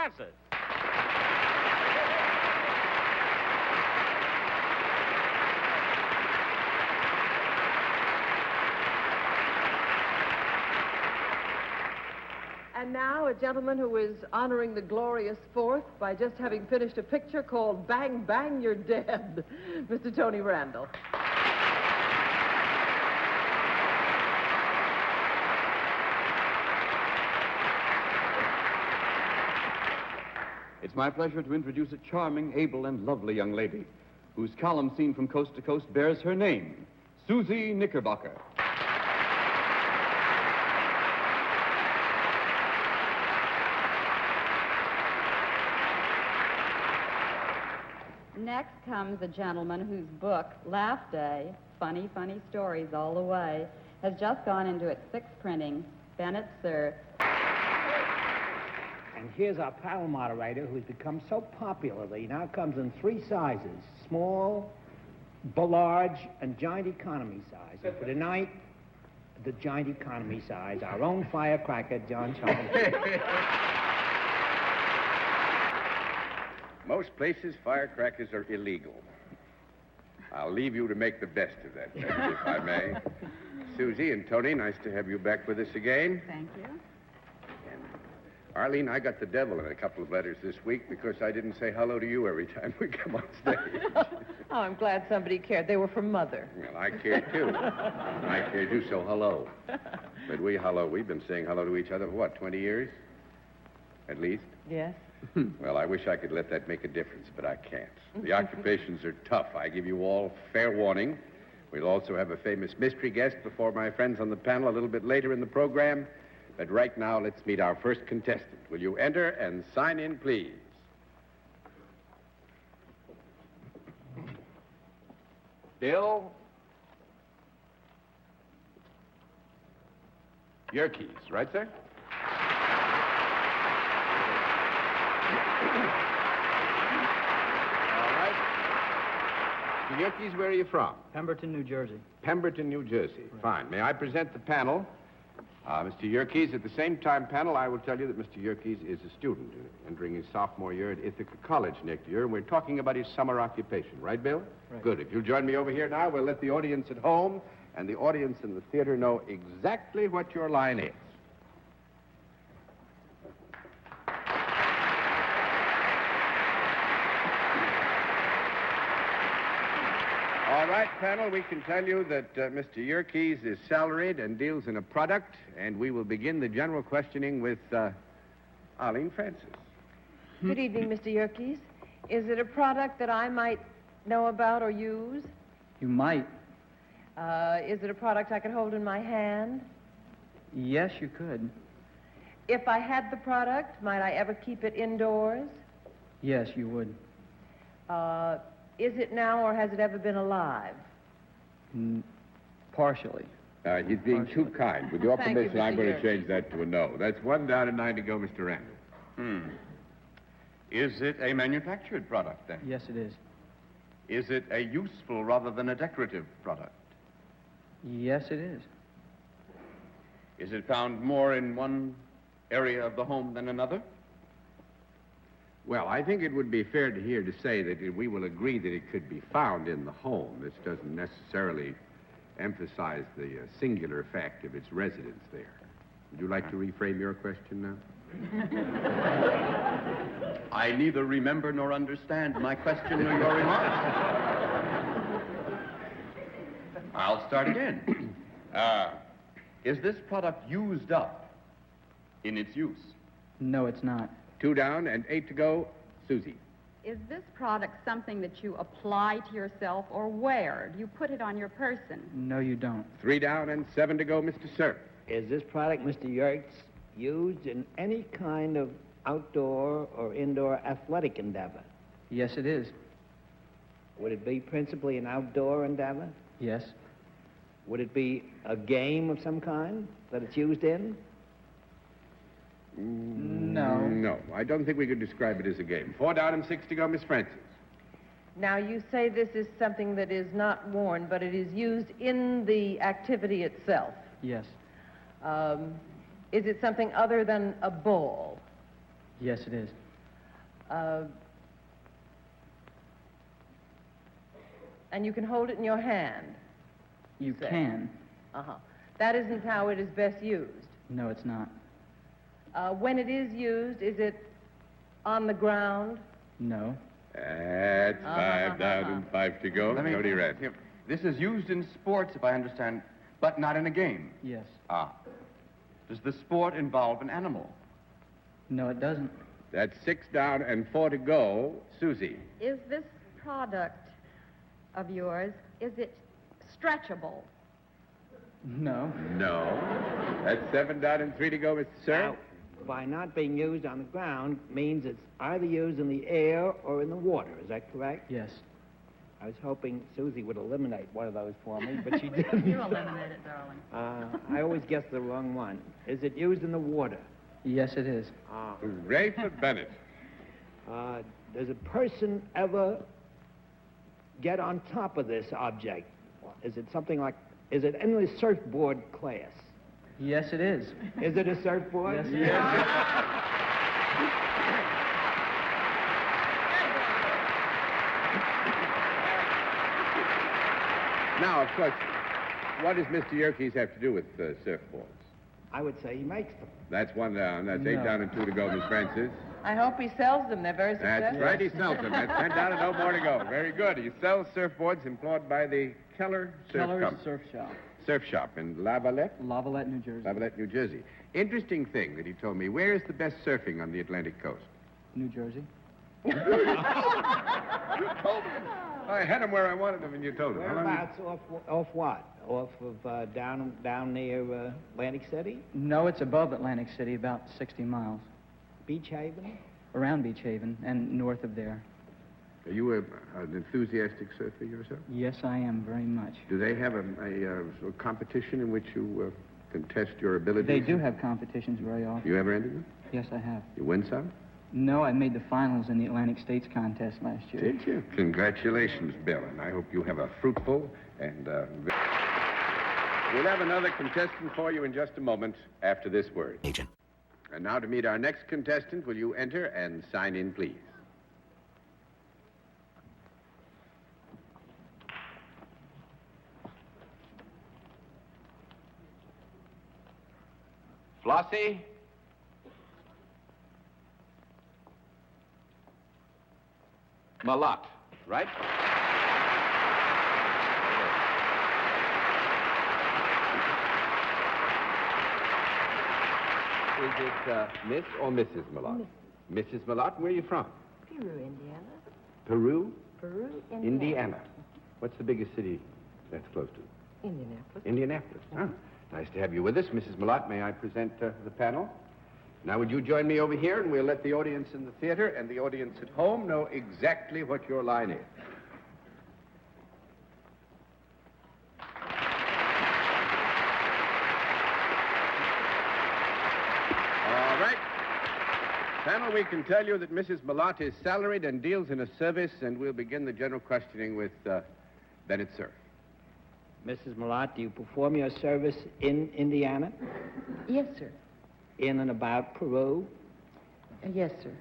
glasses. And now a gentleman who is honoring the glorious Fourth by just having finished a picture called Bang, Bang, You're Dead, Mr. Tony Randall. It's my pleasure to introduce a charming, able, and lovely young lady whose column seen from coast to coast bears her name, Susie Knickerbocker. Next comes a gentleman whose book, Laugh Day, Funny, Funny Stories All the Way, has just gone into its sixth printing, Bennett Cerf. And here's our panel moderator who's become so popular that he now comes in three sizes, small, large, and giant economy size. And for tonight, the giant economy size, our own firecracker, John Charles. Most places, firecrackers are illegal. I'll leave you to make the best of that, if I may. Susie and Tony, nice to have you back with us again. Thank you. And Arlene, I got the devil in a couple of letters this week because I didn't say hello to you every time we come on stage. Oh, I'm glad somebody cared. They were from Mother. Well, I care, too. I care, too, so hello. But we've been saying hello to each other for, what, 20 years? At least? Yes. Well, I wish I could let that make a difference, but I can't. The occupations are tough. I give you all fair warning. We'll also have a famous mystery guest before my friends on the panel a little bit later in the program. But right now, let's meet our first contestant. Will you enter and sign in, please? Bill Yerkes, right, sir? All right. Mr. Yerkes, where are you from? Pemberton, New Jersey. Pemberton, New Jersey. Right. Fine. May I present the panel? Mr. Yerkes, at the same time, panel, I will tell you that Mr. Yerkes is a student entering his sophomore year at Ithaca College next year, and we're talking about his summer occupation. Right, Bill? Right. Good. If you'll join me over here now, we'll let the audience at home and the audience in the theater know exactly what your line is. All right, panel, we can tell you that Mr. Yerkes is salaried and deals in a product, and we will begin the general questioning with Arlene Francis. Good evening, Mr. Yerkes. Is it a product that I might know about or use? You might. Is it a product I could hold in my hand? Yes, you could. If I had the product, might I ever keep it indoors? Yes, you would. Is it now or has it ever been alive? Partially. He's being too kind. With your Thank you, permission, I'm Mr. going to Yerkes. change that to a no. That's 1 down and 9 to go, Mr. Randall. Is it a manufactured product, then? Yes, it is. Is it a useful rather than a decorative product? Yes, it is. Is it found more in one area of the home than another? Well, I think it would be fair to say that we will agree that it could be found in the home. This doesn't necessarily emphasize the singular fact of its residence there. Would you like to reframe your question now? I neither remember nor understand my question nor your remark. I'll start again. Is this product used up in its use? No, it's not. 2 down and 8 to go, Susie. Is this product something that you apply to yourself or wear? Do you put it on your person? No, you don't. 3 down and 7 to go, Mr. Sir. Is this product, Mr. Yerkes, used in any kind of outdoor or indoor athletic endeavor? Yes, it is. Would it be principally an outdoor endeavor? Yes. Would it be a game of some kind that it's used in? No. No, I don't think we could describe it as a game. 4 down and 6 to go, Miss Francis. Now, you say this is something that is not worn, but it is used in the activity itself. Yes. Is it something other than a ball? Yes, it is. And you can hold it in your hand. You Say. can. Uh-huh. That isn't how it is best used. No, it's not. When it is used, is it on the ground? No. That's five down and five to go. Tony Rand. This is used in sports, if I understand, but not in a game. Yes. Ah. Does the sport involve an animal? No, it doesn't. That's 6 down and 4 to go. Susie. Is this product of yours, is it stretchable? No. No. That's 7 down and 3 to go, Mr. Sir. Now, by not being used on the ground means it's either used in the air or in the water. Is that correct? Yes. I was hoping Susie would eliminate one of those for me, but she didn't. You eliminate it, darling. I always guess the wrong one. Is it used in the water? Yes, it is. Hooray for Bennett. Does a person ever get on top of this object? Is it something like, is it in the surfboard class? Yes, it is. Is it a surfboard? Yes, it is. Now, of course, what does Mr. Yerkes have to do with surfboards? I would say he makes them. That's 1 down. That's 8 No. down and 2 to go, Miss Francis. I hope he sells them. They're very That's successful. right, he sells them. That's 10 down and no more to go. Very good. He sells surfboards employed by the Keller Surf Keller's Company. Surf Shop. Surf Shop in Lavalette, Lavalette, New Jersey. Lavalette, New Jersey. Interesting thing that he told me. Where is the best surfing on the Atlantic coast? New Jersey. I had him where I wanted him, and you told him. How long Whereabouts off what? Off of down near Atlantic City? No, it's above Atlantic City, about 60 miles. Beach Haven? Around Beach Haven and north of there. Are you an enthusiastic surfer yourself? Yes, I am, very much. Do they have a sort of competition in which you can test your abilities? They do have competitions very often. You ever entered them? Yes, I have. You win some? No, I made the finals in the Atlantic States contest last year. Did you? Congratulations, Bill, and I hope you have a fruitful and... We'll have another contestant for you in just a moment after this word. Agent. And now to meet our next contestant, will you enter and sign in, please? Flossie? Malott, right? Is it Miss or Mrs. Malott? Mrs. Malott, where are you from? Peru, Indiana. Peru? Peru, Indiana. What's the biggest city that's close to? Indianapolis. Indianapolis. Ah, nice to have you with us. Mrs. Malott, may I present the panel? Now, would you join me over here, and we'll let the audience in the theater and the audience at home know exactly what your line is. All right. Panel, we can tell you that Mrs. Malott is salaried and deals in a service, and we'll begin the general questioning with Bennett, sir. Mrs. Malott, do you perform your service in Indiana? Yes, sir. In and about Peru? Yes, sir.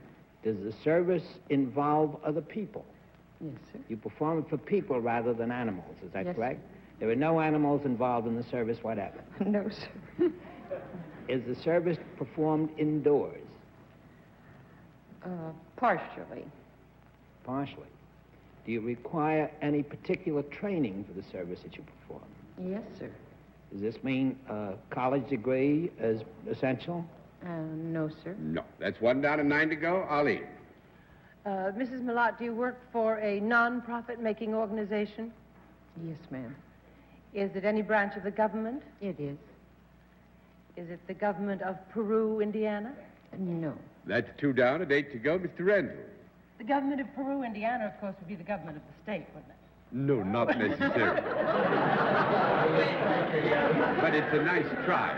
Does the service involve other people? Yes, sir. You perform it for people rather than animals, is that Yes, correct? There are no animals involved in the service whatever. No, sir. Is the service performed indoors? Partially. Partially. Do you require any particular training for the service that you perform? Yes, sir. Does this mean a college degree is essential? No, sir. No. That's 1 down and 9 to go. Ali. Mrs. Malott, do you work for a non-profit making organization? Yes, ma'am. Is it any branch of the government? It is. Is it the government of Peru, Indiana? No. That's 2 down and 8 to go. Mr. Randall. The government of Peru, Indiana, of course, would be the government of the state, wouldn't it? No, not necessarily. But it's a nice try,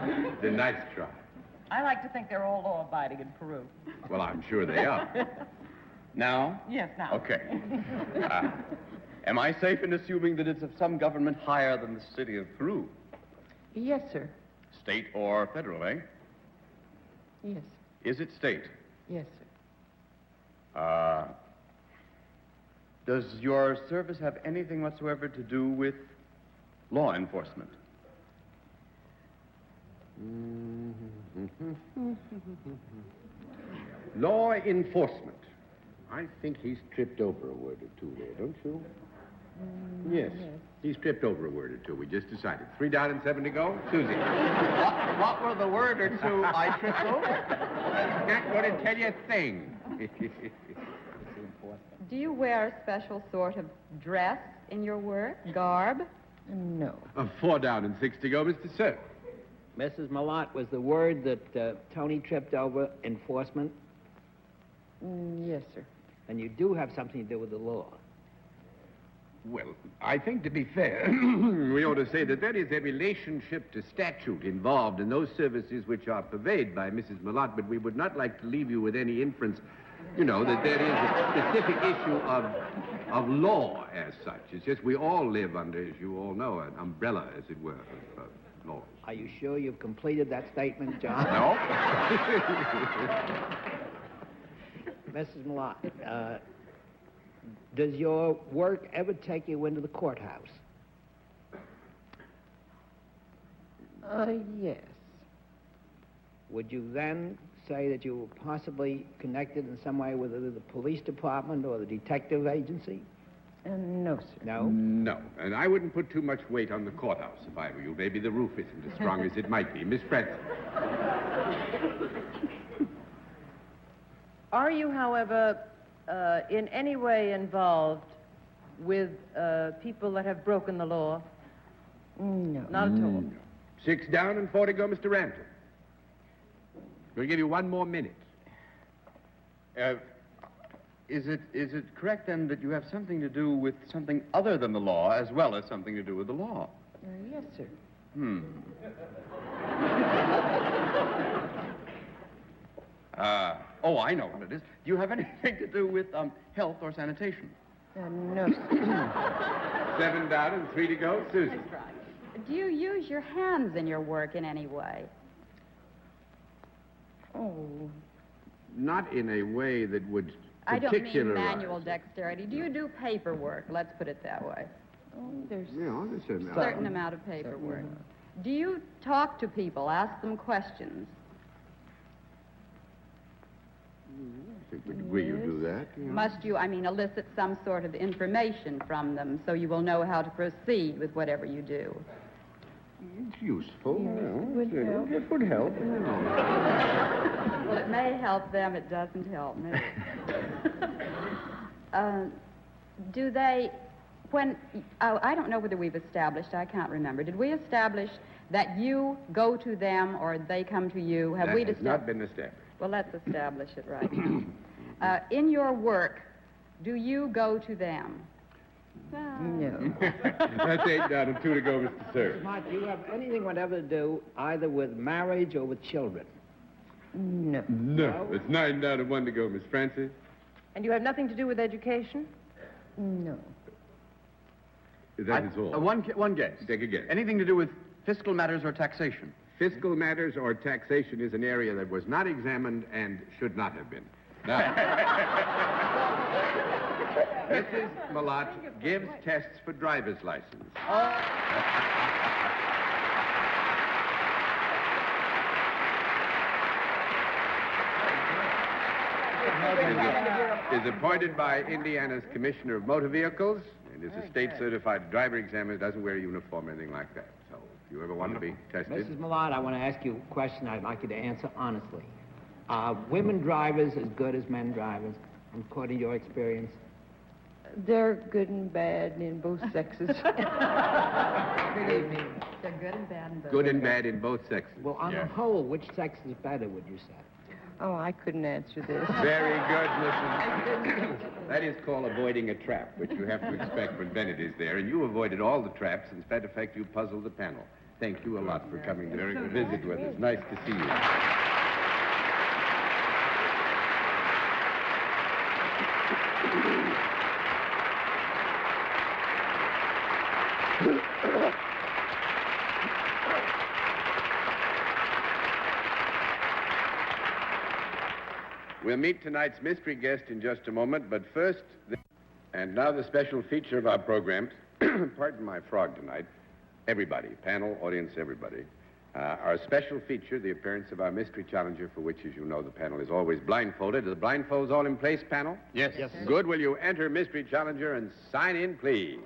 Ali. It's a nice try. I like to think they're all law-abiding in Peru. Well, I'm sure they are. Now? Yes, now. Okay. Am I safe in assuming that it's of some government higher than the city of Peru? Yes, sir. State or federal, eh? Yes. Is it state? Yes, sir. Does your service have anything whatsoever to do with law enforcement? Law enforcement. I think he's tripped over a word or two there, don't you? Yes. He's tripped over a word or two. We just decided. 3 down and 7 to go. Susie. What were the word or two I tripped over? I'm not going to tell you a thing. Do you wear a special sort of dress in your work? Garb? No. 4 down and 6 to go, Mr. Sir. Mrs. Malott, was the word that Tony tripped over enforcement? Yes, sir. And you do have something to do with the law. Well, I think to be fair, we ought to say that there is a relationship to statute involved in those services which are purveyed by Mrs. Malott, but we would not like to leave you with any inference, that there is a specific issue of law as such. It's just we all live under, as you all know, an umbrella, as it were, of laws. Are you sure you've completed that statement, John? No? Mrs. Malott, does your work ever take you into the courthouse? Yes. Would you then say that you were possibly connected in some way with either the police department or the detective agency? No, sir. No? No. And I wouldn't put too much weight on the courthouse if I were you. Maybe the roof isn't as strong as it might be. Miss Francis. Are you, however, in any way involved with people that have broken the law? No. Not at all. 6 down and 4 to go, Mr. Ramsey. We'll give you 1 more minute. Is it correct, then, that you have something to do with something other than the law as well as something to do with the law? Yes, sir. Oh, I know what it is. Do you have anything to do with health or sanitation? No, sir. 7 down and 3 to go, Susan. That's right. Do you use your hands in your work in any way? Oh, Not in a way that would I don't mean particularize. manual dexterity. Do you do paperwork? Let's put it that way. there's Yeah, there's a Certain amount of paperwork. Do you talk to people, ask them questions? I think to a degree you do that. Yeah. Must you, elicit some sort of information from them so you will know how to proceed with whatever you do? It's useful. would help. It would help. Well, it may help them, it doesn't help me. Do they, I don't know whether we've established, I can't remember. Did we establish that you go to them or they come to you? Have we That has not been established. Well, let's establish it right now. In your work, do you go to them? no. That's 8 down and 2 to go, Mr. Sir. Mark, do you have anything whatever to do either with marriage or with children? No. No. It's 9 down and 1 to go, Miss Francis. And you have nothing to do with education? No. That is all. One guess. Take a guess. Anything to do with fiscal matters or taxation? Fiscal matters or taxation is an area that was not examined and should not have been. Now, Mrs. Malott gives tests for driver's license. Is appointed by Indiana's Commissioner of Motor Vehicles and is a state-certified driver examiner, doesn't wear a uniform or anything like that. So if you ever want to be tested... Mrs. Malott, I want to ask you a question I'd like you to answer honestly. Are women drivers as good as men drivers, according to your experience? They're good and bad in both sexes. Believe me, they're good and bad in both. Good and bad in both sexes. Well, on the whole, which sex is better, would you say? Oh, I couldn't answer this. Very good, Mrs. That is called avoiding a trap, which you have to expect when Bennett is there. And you avoided all the traps. In fact, you puzzled the panel. Thank you a lot for coming to visit with us. Nice to see you. We'll meet tonight's mystery guest in just a moment, but first... And now the special feature of our program. Pardon my frog tonight. Everybody, panel, audience, everybody. Our special feature, the appearance of our mystery challenger, for which, as you know, the panel is always blindfolded. Are the blindfolds all in place, panel? Yes. Good. Will you enter mystery challenger and sign in, please?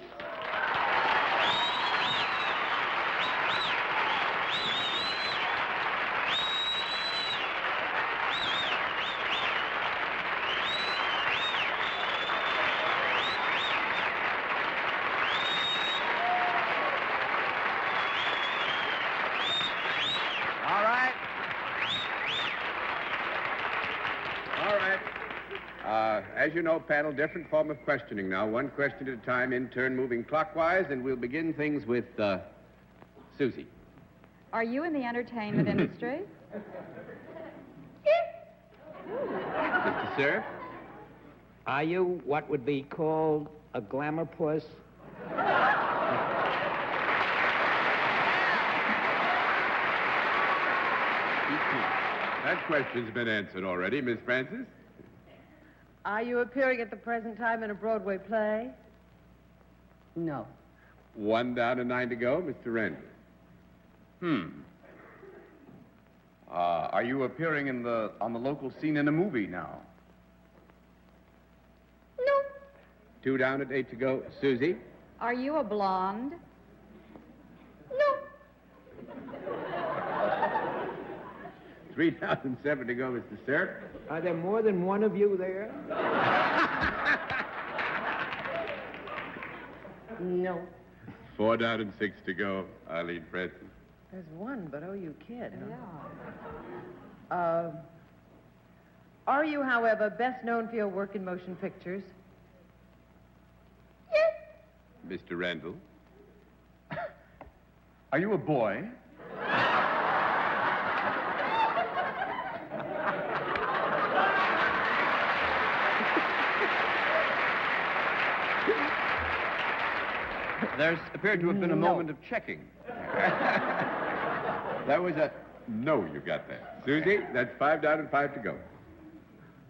As you know, panel, different form of questioning now. One question at a time, in turn, moving clockwise, and we'll begin things with Susie. Are you in the entertainment industry? Mr. Sir? Are you what would be called a glamour puss? That question's been answered already, Miss Francis. Are you appearing at the present time in a Broadway play? No. 1 down and 9 to go, Mr. Randall. Are you appearing on the local scene in a movie now? 2 down and 8 to go, Susie. Are you a blonde? 3 down and 7 to go, Mr. Sir. Are there more than one of you there? No. 4 down and 6 to go, Arlene Francis. There's one, but oh, you kid, huh? Yeah. Are you, however, best known for your work in motion pictures? Mr. Randall. Are you a boy? There's appeared to have been a moment of checking. That was a no, you got that. Susie, that's 5 down and 5 to go.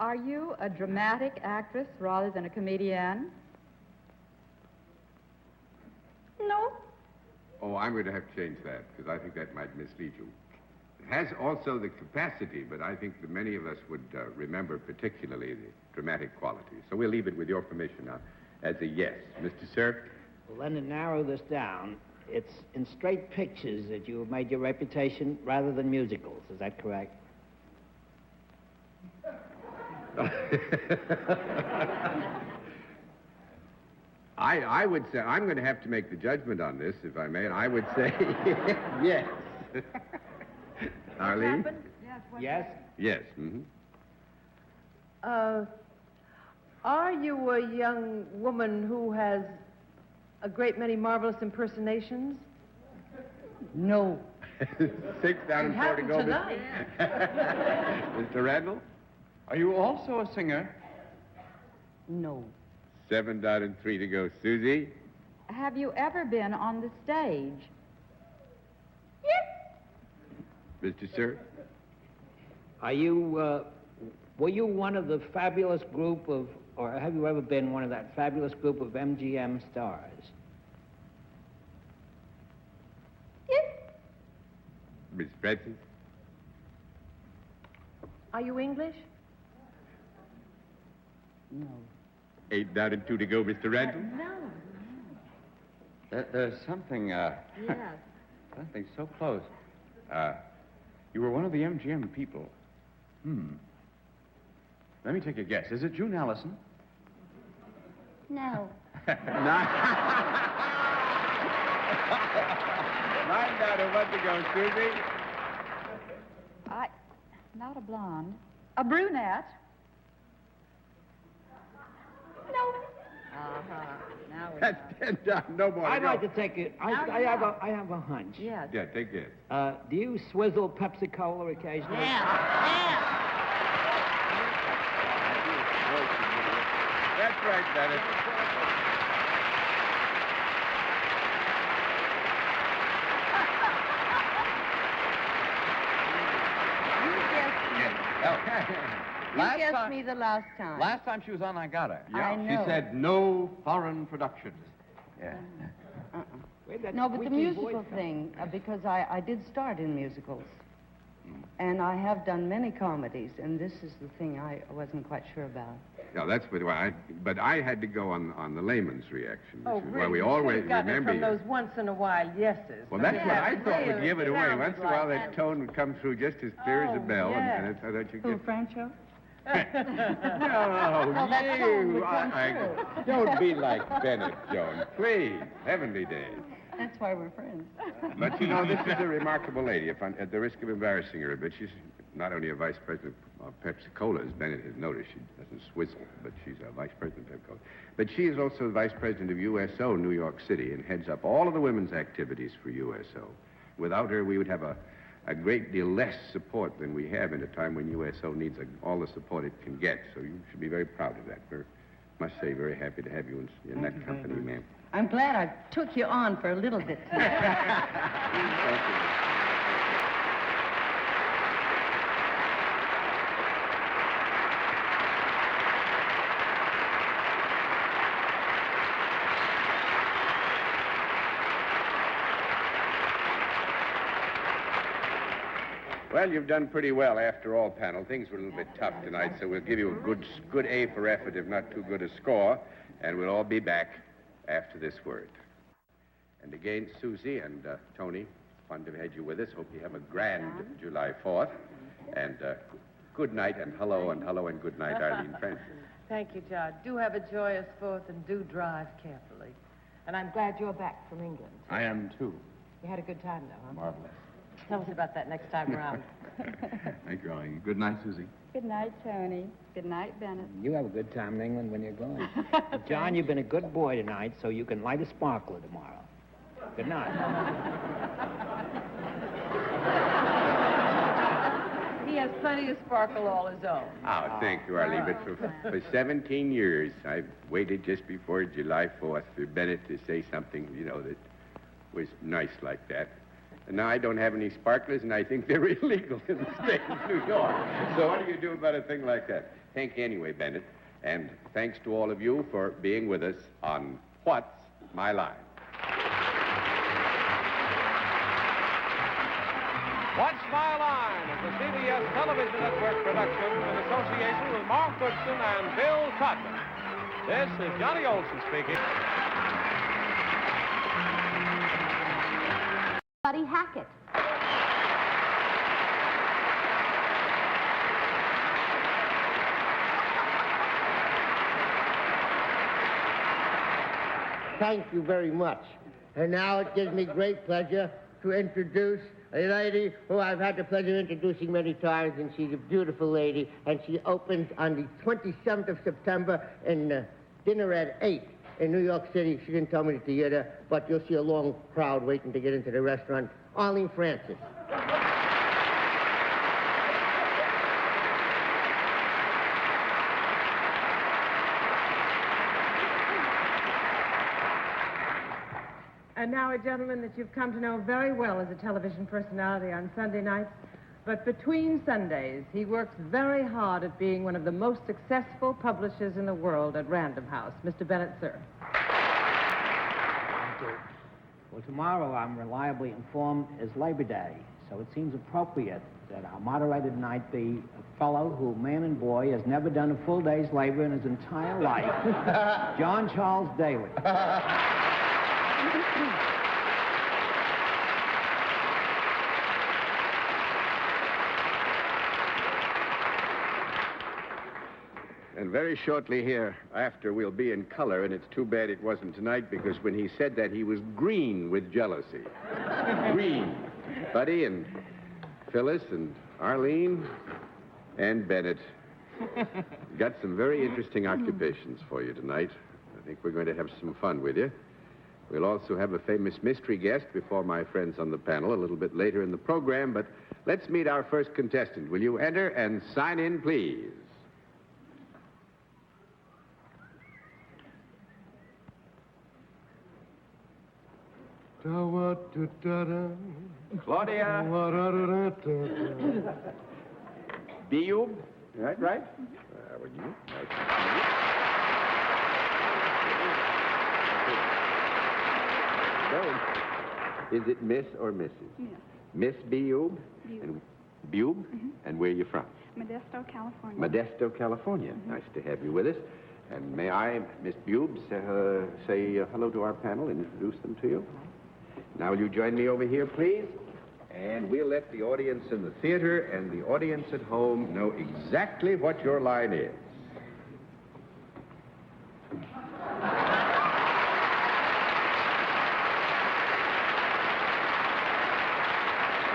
Are you a dramatic actress rather than a comedian? No. Oh, I'm going to have to change that, because I think that might mislead you. It has also the capacity, but I think that many of us would remember particularly the dramatic quality. So we'll leave it with your permission now as a yes. Mr. Sir? Well, then to narrow this down, it's in straight pictures that you have made your reputation rather than musicals. Is that correct? I would say, I'm going to have to make the judgment on this, if I may, and I would say yes. Arlene? Yes? Yes. Mm-hmm. Are you a young woman who has a great many marvelous impersonations? No. 6 down and 4 to go. Tonight. Mr. Randall? Are you also a singer? No. 7 down and 3 to go. Susie? Have you ever been on the stage? Mr. Sir? Are you, were you one of the fabulous group of, or have you ever been one of that fabulous group of MGM stars? Miss Francis? Are you English? No. 8 down and 2 to go, Mr. Randall? No. There's something, Yes. something so close. You were one of the MGM people. Let me take a guess. Is it June Allison? No. 9 down and 1 to go, Susie. Not a blonde. A brunette? No. Now we're That's 10 down, no more to I'd go. like to take it. I have a hunch. Yes. Yeah, take this. Do you swizzle Pepsi-Cola occasionally? That's right, Bennett. Last guessed time- me the last time. Last time she was on, I got her. I know. She said no foreign productions. Yeah. Where'd that No, but the squeaky musical voice come thing, because I did start in musicals. And I have done many comedies, and this is the thing I wasn't quite sure about. No, that's but I had to go on the layman's reaction. Oh, which is why really? we You always should've gotten it remember from you. those once-in-a-while yeses. Well, that's what I thought would really, give it it away. sounded Once in a while, like that that. tone would come through just as clear as a Oh, bell, yes. and I thought you'd Who, get... Francho? No, that tone would come don't be like Bennett, Joan. Please. Heavenly days. That's why we're friends. But, you know, this is a remarkable lady. If I'm, at the risk of embarrassing her a bit, she's not only a vice president of Pepsi-Cola, as Bennett has noticed. She doesn't swizzle, but she's a vice president of Pepsi-Cola. But she is also the vice president of USO, New York City, and heads up all of the women's activities for USO. Without her, we would have a great deal less support than we have in a time when USO needs all the support it can get. So you should be very proud of that. We're, must say, very happy to have you in that company, ma'am. I'm glad I took you on for a little bit. Thank you. Well, you've done pretty well after all, panel. Things were a little bit tough tonight, so we'll give you a good A for effort, if not too good a score, and we'll all be back after this word. And again, Susie and Tony, fun to have you with us. Hope you have a grand July 4th. And good night and hello and good night, Arlene Francis. Thank you, John. Do have a joyous 4th and do drive carefully. And I'm glad you're back from England. I am, too. You had a good time, though, huh? Marvelous. Tell us about that next time around. Thank you, Arlene. Good night, Susie. Good night, Tony. Good night, Bennett. You have a good time in England when you're going. John, you've been a good boy tonight, so you can light a sparkler tomorrow. Good night. He has plenty of sparkle all his own. Oh, thank you, Arlene. But for 17 years, I've waited just before July 4th for Bennett to say something, you know, that was nice like that. And now I don't have any sparklers, and I think they're illegal in the state of New York. So what do you do about a thing like that? Thank you anyway, Bennett. And thanks to all of you for being with us on What's My Line? What's My Line is a CBS television network production in association with Mark Goodson and Bill Cotton. This is Johnny Olson speaking. Buddy Hackett. Thank you very much. And now it gives me great pleasure to introduce a lady who I've had the pleasure of introducing many times, and she's a beautiful lady, and she opens on the 27th of September in dinner at 8 in New York City. She didn't tell me the theater, but you'll see a long crowd waiting to get into the restaurant. Arlene Francis. And now a gentleman that you've come to know very well as a television personality on Sunday nights. But between Sundays, he works very hard at being one of the most successful publishers in the world at Random House. Mr. Bennett, sir. Thank you. Well, tomorrow, I'm reliably informed, is Labor Day, so it seems appropriate that our moderator tonight be a fellow who, man and boy, has never done a full day's labor in his entire life, John Charles Daly. And very shortly hereafter, we'll be in color, and it's too bad it wasn't tonight, because when he said that, he was green with jealousy. Green. Buddy and Phyllis and Arlene and Bennett got some very interesting occupations for you tonight. I think we're going to have some fun with you. We'll also have a famous mystery guest before my friends on the panel a little bit later in the program, but let's meet our first contestant. Will you enter and sign in, please? Claudia. Diub. Right, right? Would you? So, is it Miss or Mrs.? Yes. Miss Bube? Bube. And Bube? And where are you from? Modesto, California. Modesto, California. Nice to have you with us. And may I, Miss Bube, say hello to our panel and introduce them to you? Now, will you join me over here, please? And we'll let the audience in the theater and the audience at home know exactly what your line is.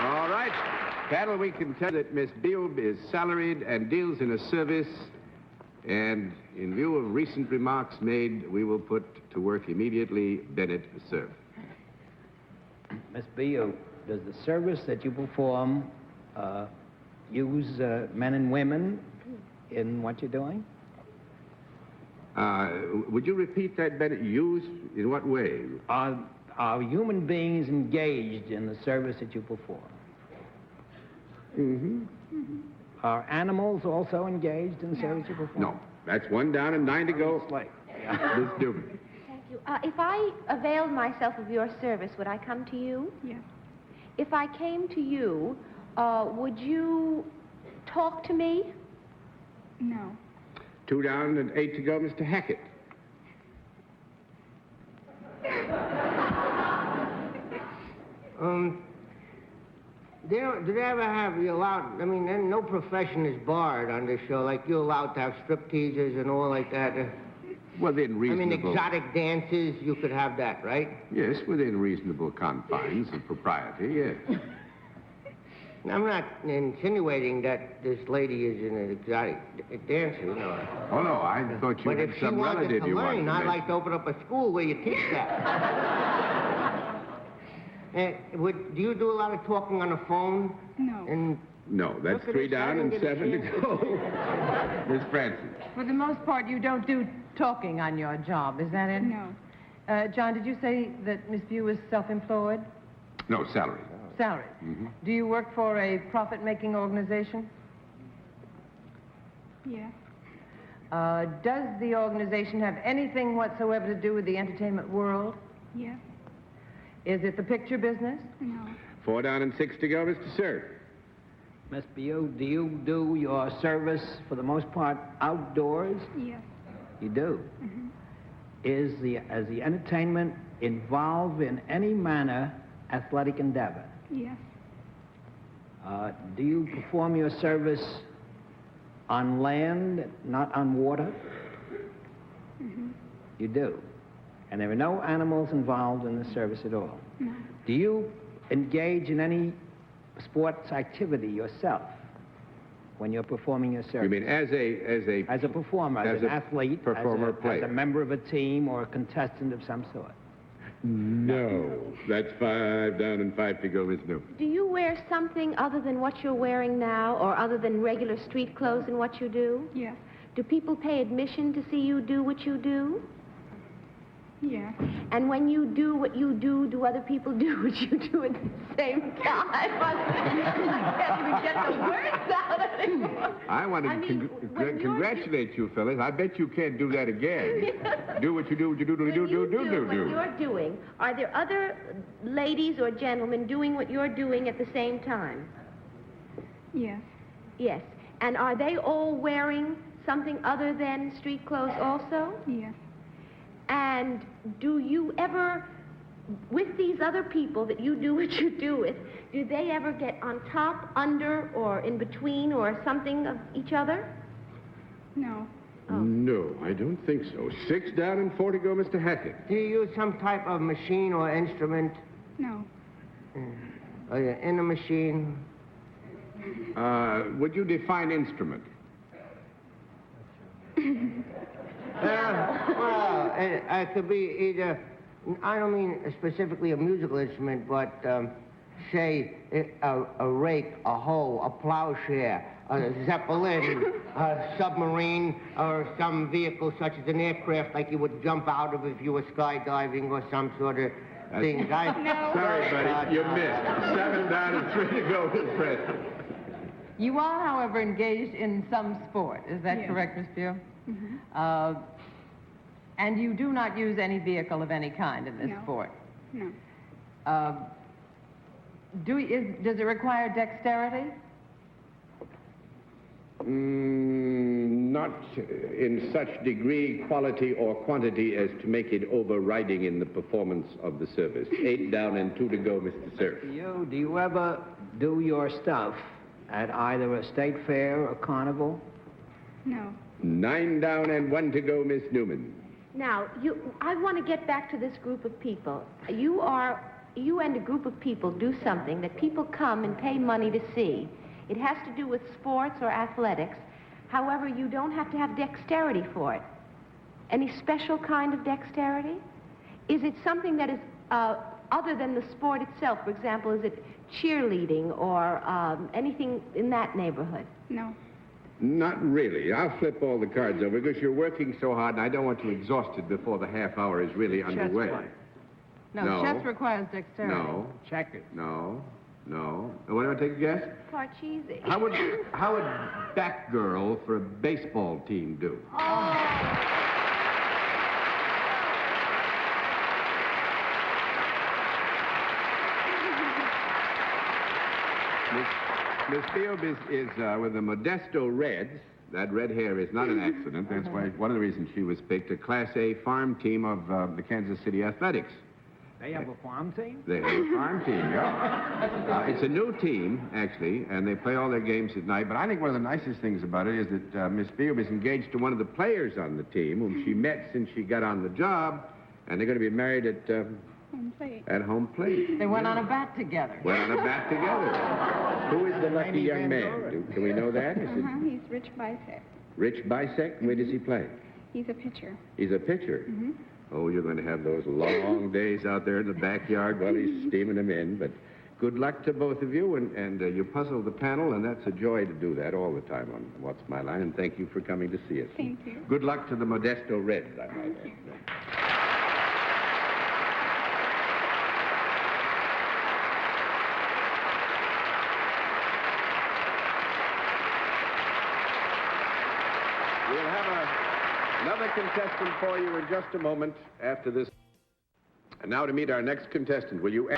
All right. Panel, we can tell that Miss Bube is salaried and deals in a service. And in view of recent remarks made, we will put to work immediately Bennett, sir. Miss B, does the service that you perform use men and women in what you're doing? Would you repeat that, Bennett? Use in what way? Are human beings engaged in the service that you perform? Are animals also engaged in the service you perform? No. That's one down and 9 to go. Like, Miss Dubin. Thank you. If I availed myself of your service, would I come to you? Yes. If I came to you, would you talk to me? No. 2 down and 8 to go, Mr. Hackett. Do they ever have you allowed, I mean, no profession is barred on this show, like you're allowed to have strip teasers and all like that? Within I reasonable... mean, exotic dances, you could have that, right? Yes, within reasonable confines of propriety, yes. I'm not insinuating that this lady is an exotic dancer, you know. Oh, no, I thought you But had if she some wanted relative to you wanted learn, to I'd mention. like to open up a school where you teach that. Do you do a lot of talking on the phone? No. And No, that's Look at 3 this, I down didn't and get a 7 to chance. go. Miss Francis. For the most part, you don't do talking on your job, is that it? No. John, did you say that Miss View is self-employed? No, salary. Salaried. Do you work for a profit-making organization? Yes. Does the organization have anything whatsoever to do with the entertainment world? Yes. Is it the picture business? No. 4 down and 6 to go, Mr. Sir. Miss B.O., do you do your service, for the most part, outdoors? Yes. You do? Is the entertainment involved in any manner athletic endeavor? Yes. Do you perform your service on land, not on water? You do. And there are no animals involved in the service at all. No. Do you engage in any sports activity yourself when you're performing your service? You mean as a performer, as an athlete, performer, player. as a member of a team or a contestant of some sort? No. That's 5 down and 5 to go, Miss Newman. Do you wear something other than what you're wearing now, or other than regular street clothes in what you do? Yes. Do people pay admission to see you do what you do? Yes. And when you do what you do other people do what you do at the same time? I can't even get the words out anymore. I want to when you're congratulate you, fellas. I bet you can't do that again. Do what you do, what you do, When you do. what you're doing, are there other ladies or gentlemen doing what you're doing at the same time? Yes. Yes. And are they all wearing something other than street clothes also? Yes. And do you ever, with these other people that you do what you do with, do they ever get on top, under, or in between, or something of each other? No. No, I don't think so. 6 down and 4 to go, Mr. Hackett. do you use some type of machine or instrument? No. Are you in a machine? Would you define instrument? Well, it could be either, I don't mean specifically a musical instrument, but say a rake, a hoe, a plowshare, a zeppelin, a submarine, or some vehicle such as an aircraft like you would jump out of if you were skydiving or some sort of thing. Sorry, buddy, you missed. 7 down and 3 to go, Miss Preston. You are, however, engaged in some sport. Is that Yes. correct, Miss Beale? Mm-hmm. And you do not use any vehicle of any kind in this No. sport? No. Does it require dexterity? Not in such degree, quality, or quantity as to make it overriding in the performance of the service. 8 down and 2 to go, Mr. Cerf. Do you ever do your stuff at either a state fair or carnival? No. 9 down and 1 to go, Miss Newman. Now, I want to get back to this group of people. You and a group of people do something that people come and pay money to see. It has to do with sports or athletics. However, you don't have to have dexterity for it. Any special kind of dexterity? Is it something that is other than the sport itself? For example, is it cheerleading or anything in that neighborhood? No. Not really. I'll flip all the cards over because you're working so hard and I don't want to exhaust it before the half hour is really underway. No, chess requires dexterity. No. Checkers. No. What do I take a guess? Parcheesi. How would backgirl for a baseball team do? Miss Field is with the Modesto Reds. That red hair is not an accident. That's why one of the reasons she was picked, a Class A farm team of the Kansas City Athletics. They have a farm team? They have a farm team, yeah. It's a new team, actually, and they play all their games at night. But I think one of the nicest things about it is that Miss Field is engaged to one of the players on the team whom she met since she got on the job, and they're going to be married at Home plate. at home plate. They went on a bat together. Went on a bat together. Who is the lucky young man? Can we know that? Is it He's Rich Bisek. Rich Bisek? Where does he play? He's a pitcher. He's a pitcher. Oh, you're going to have those long days out there in the backyard while he's steaming them in. But good luck to both of you, and you puzzle the panel, and that's a joy to do that all the time on What's My Line, and thank you for coming to see us. Thank you. Good luck to the Modesto Reds, I might add. We'll have another contestant for you in just a moment after this. And now to meet our next contestant, will you... Mr.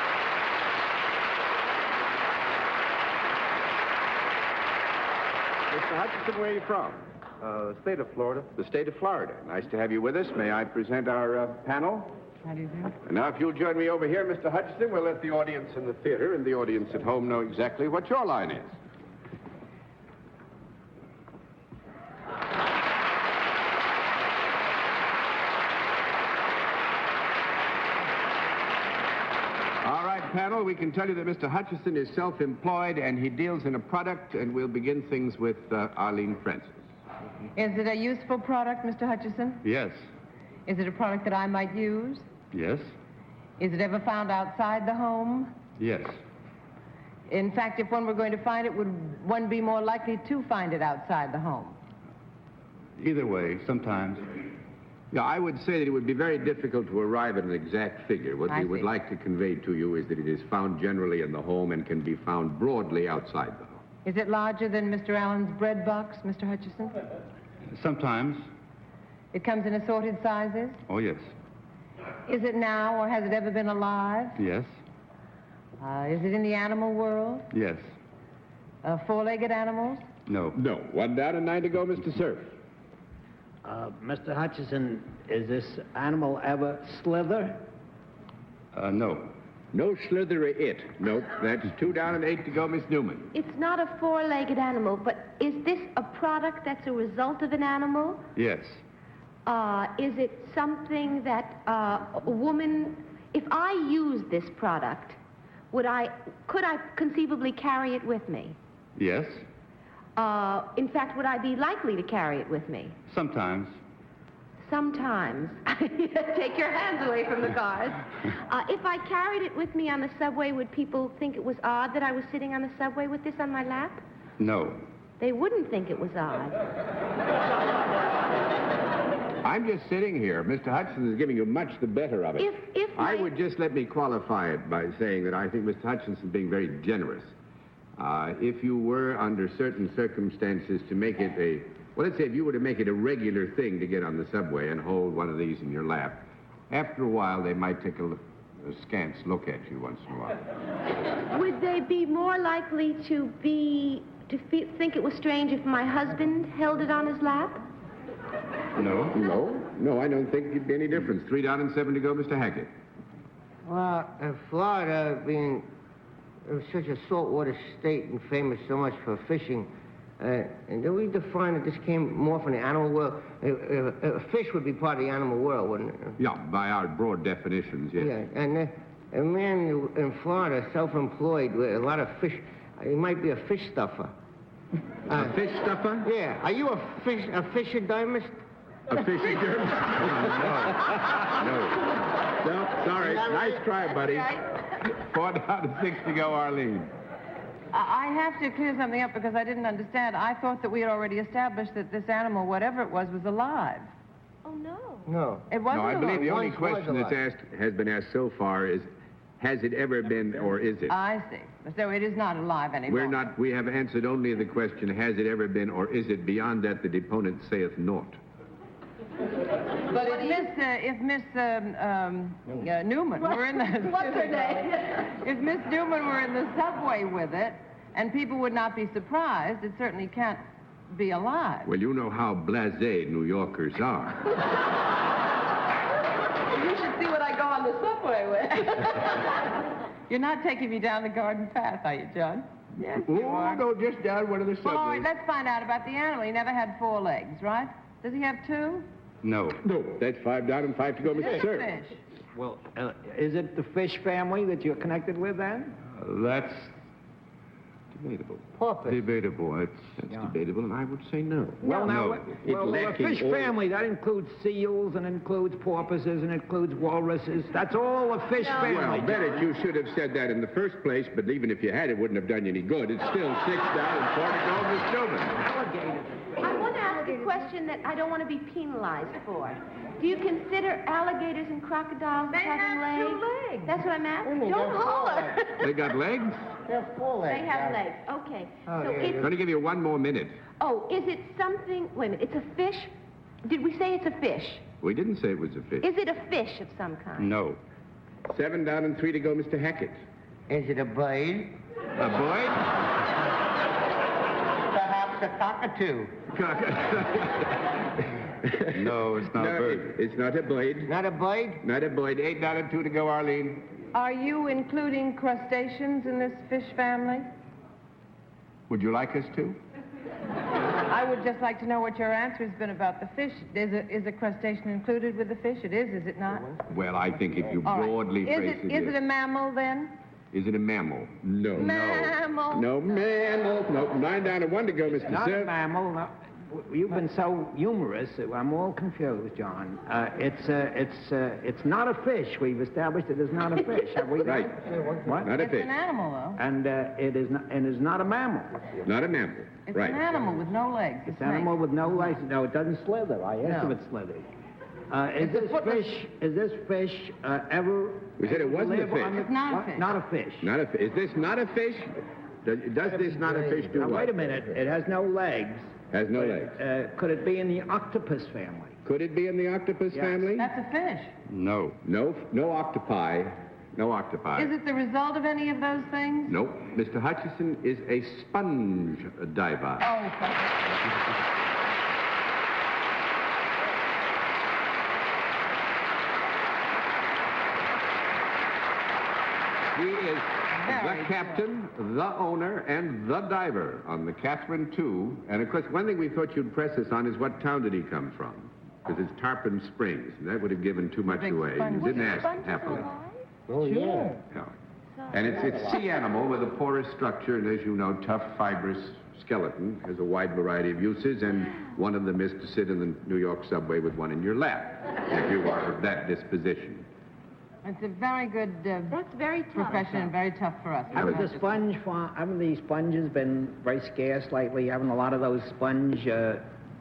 Hutchinson, where are you from? The state of Florida. The state of Florida. Nice to have you with us. May I present our panel? How do you do? And now, if you'll join me over here, Mr. Hutchinson, we'll let the audience in the theater and the audience at home know exactly what your line is. Panel, we can tell you that Mr. Hutchison is self-employed and he deals in a product, and we'll begin things with Arlene Francis. Is it a useful product, Mr. Hutchison? Yes. Is it a product that I might use? Yes. Is it ever found outside the home? Yes. In fact, if one were going to find it, would one be more likely to find it outside the home? Either way, sometimes. Yeah, I would say that it would be very difficult to arrive at an exact figure. What we would see. like to convey to you is that it is found generally in the home and can be found broadly outside the home. Is it larger than Mr. Allen's bread box, Mr. Hutchison? Sometimes. It comes in assorted sizes? Oh, yes. Is it now, or has it ever been alive? Yes. Is it in the animal world? Yes. Four-legged animals? No. No. 1 down and 9 to go, Mr. Cerf. Mr. Hutchison, is this animal ever slither? No. No slitherer it. Nope. That's 2 down and 8 to go, Miss Newman. It's not a four-legged animal, but is this a product that's a result of an animal? Yes. Is it something that a woman... If I use this product, could I conceivably carry it with me? Yes. In fact, would I be likely to carry it with me? Sometimes. Sometimes. Take your hands away from the cards. If I carried it with me on the subway, would people think it was odd that I was sitting on the subway with this on my lap? No. They wouldn't think it was odd. I'm just sitting here. Mr. Hutchison is giving you much the better of it. I would just let me qualify it by saying that I think Mr. Hutchinson being very generous. If you were, under certain circumstances, to make it well, let's say if you were to make it a regular thing to get on the subway and hold one of these in your lap, after a while they might take a scant look at you once in a while. Would they be more likely to think it was strange if my husband held it on his lap? No, I don't think there'd be any difference. 3 down and 7 to go, Mr. Hackett. Well, Florida being such a saltwater state and famous so much for fishing, and do we define that this came more from the animal world? A fish would be part of the animal world, wouldn't it? Yeah, by our broad definitions, yes. Yeah, and a man in Florida, self-employed with a lot of fish, he might be a fish stuffer. A fish stuffer? Yeah. Are you a fisherdermist? A fisherdermist? No, sorry. Nice try, buddy. 4 down and 6 to go, Arlene. I have to clear something up because I didn't understand. I thought that we had already established that this animal, whatever it was alive. Oh, no. No. It wasn't No, I believe alive. the only question that's has been asked so far is, has it ever been or is it? I see. So it is not alive anymore. We have answered only the question, has it ever been or is it? Beyond that, the deponent saith naught. But if Miss Newman were in the... What's her name? If Miss Newman were in the subway with it, and people would not be surprised, it certainly can't be alive. Well, you know how blasé New Yorkers are. You should see what I go on the subway with. You're not taking me down the garden path, are you, John? Yes, you are. No, just down one of the subways. Well, all right, let's find out about the animal. He never had 4 legs, right? Does he have 2? No. That's 5 down and 5 to go, It Mr. is Sir. a fish. Well, is it the fish family that you're connected with then? That's debatable. Porpoise. Debatable. That's debatable, and I would say no. Well, now, No. a fish family, that includes seals and includes porpoises and includes walruses. That's all a fish family. Well, Bennett, you should have said that in the first place, but even if you had, it wouldn't have done you any good. It's still 6 down and 4 to go, Miss Tillman. I want to ask a question that I don't want to be penalized for. Do you consider alligators and crocodiles as having legs? 2 legs. That's what I'm asking. They Don't got holler. They got legs? They're 4 legs. They have legs. Okay. Oh, So yeah, it's... I'm going to give you 1 more minute. Oh, is it something... Wait a minute. It's a fish? Did we say it's a fish? We didn't say it was a fish. Is it a fish of some kind? No. 7 down and 3 to go, Mr. Hackett. Is it a bird? A boy? Perhaps a cockatoo. No, it's not a bird. It's not a bird. Not a bird? Not a bird. 8 down and 2 to go, Arlene. Are you including crustaceans in this fish family? Would you like us to? I would just like to know what your answer has been about the fish. Is a crustacean included with the fish? It is it not? Well, I think if you All right. broadly trace it... Is it a mammal, then? Is it a mammal? No. Mammal. No mammal. No. 9 down and 1 to go, Mr. Not Sir. a mammal. No. You've been so humorous, I'm all confused, John. It's not a fish. We've established it is not a fish. Have we? Right. What? Not a It's fish. an animal, though. And it is not a mammal. Not a mammal. It's Right. an animal with no legs. It's an animal with no legs. No, it doesn't slither. I asked No. if it slithered. Is this fish ever? We said it wasn't a live on fish. the- It's not a what? fish. Not a fish. Not a fish. Is this not a fish? Does this not a fish do Now, what? wait a minute. It has no legs. Has no legs. Could it be in the octopus family? Could it be in the octopus Yes. family? That's a fish. No. No octopi. No octopi. Is it the result of any of those things? Nope. Mr. Hutchison is a sponge diver. Oh, He is Very the good. captain, the owner, and the diver on the Catherine II. And, of course, one thing we thought you'd press us on is what town did he come from? Because it's Tarpon Springs, and that would have given too much Big away. sponge. You didn't Was ask, sponges happily. alive? Oh, yeah. No. And it's sea animal with a porous structure, and as you know, tough, fibrous skeleton. Has a wide variety of uses, and one of them is to sit in the New York subway with one in your lap, if you are of that disposition. it's a very good That's very tough. profession and very tough for us. Haven't these sponges been very scarce lately? Haven't a lot of those sponge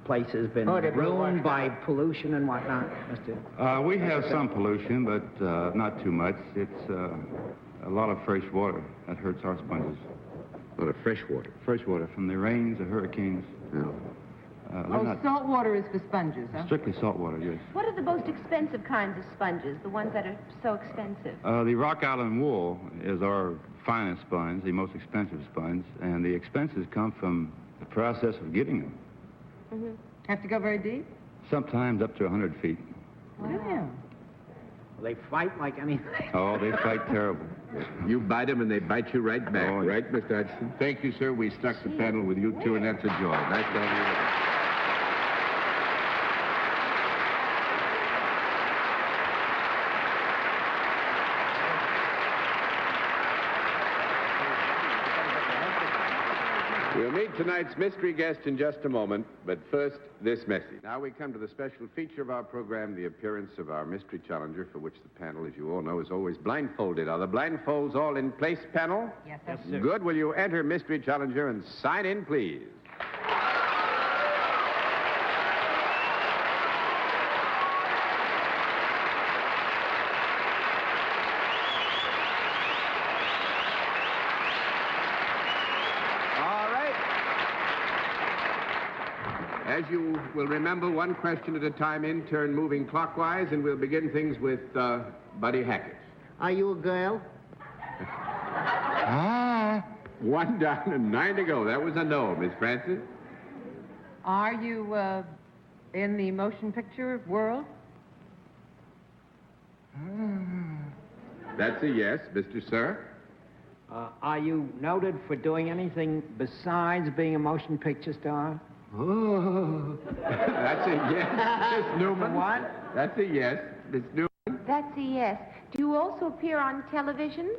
places been Oh, they've been ruined washed by out. pollution and whatnot, Mr.? We have some pollution, but not too much. It's a lot of fresh water that hurts our sponges. Not a fresh water. Fresh water from the rains, the hurricanes. No. Salt water is for sponges, huh? Strictly salt water, yes. What are the most expensive kinds of sponges, the ones that are so expensive? The Rock Island wool is our finest sponge, the most expensive sponge, and the expenses come from the process of getting them. Mm-hmm. Have to go very deep? Sometimes up to 100 feet. Wow. They fight like anything. Oh, they fight terrible. You bite them and they bite you right back, Oh, yeah. right, Mr. Hudson? Thank you, sir. We struck the panel with you two, and that's a joy. Nice to have you. We'll meet tonight's mystery guest in just a moment, but first, this message. Now we come to the special feature of our program, the appearance of our mystery challenger, for which the panel, as you all know, is always blindfolded. Are the blindfolds all in place, panel? Yes, sir. Good. Will you enter mystery challenger and sign in, please? As you will remember, one question at a time, in turn moving clockwise, and we'll begin things with Buddy Hackett. Are you a girl? One down and 9 to go. That was a no, Miss Francis. Are you in the motion picture world? That's a yes, Mr. Sir. Are you noted for doing anything besides being a motion picture star? Oh. That's a yes, Miss Newman. What? That's a yes, Miss Newman. That's a yes. Do you also appear on television?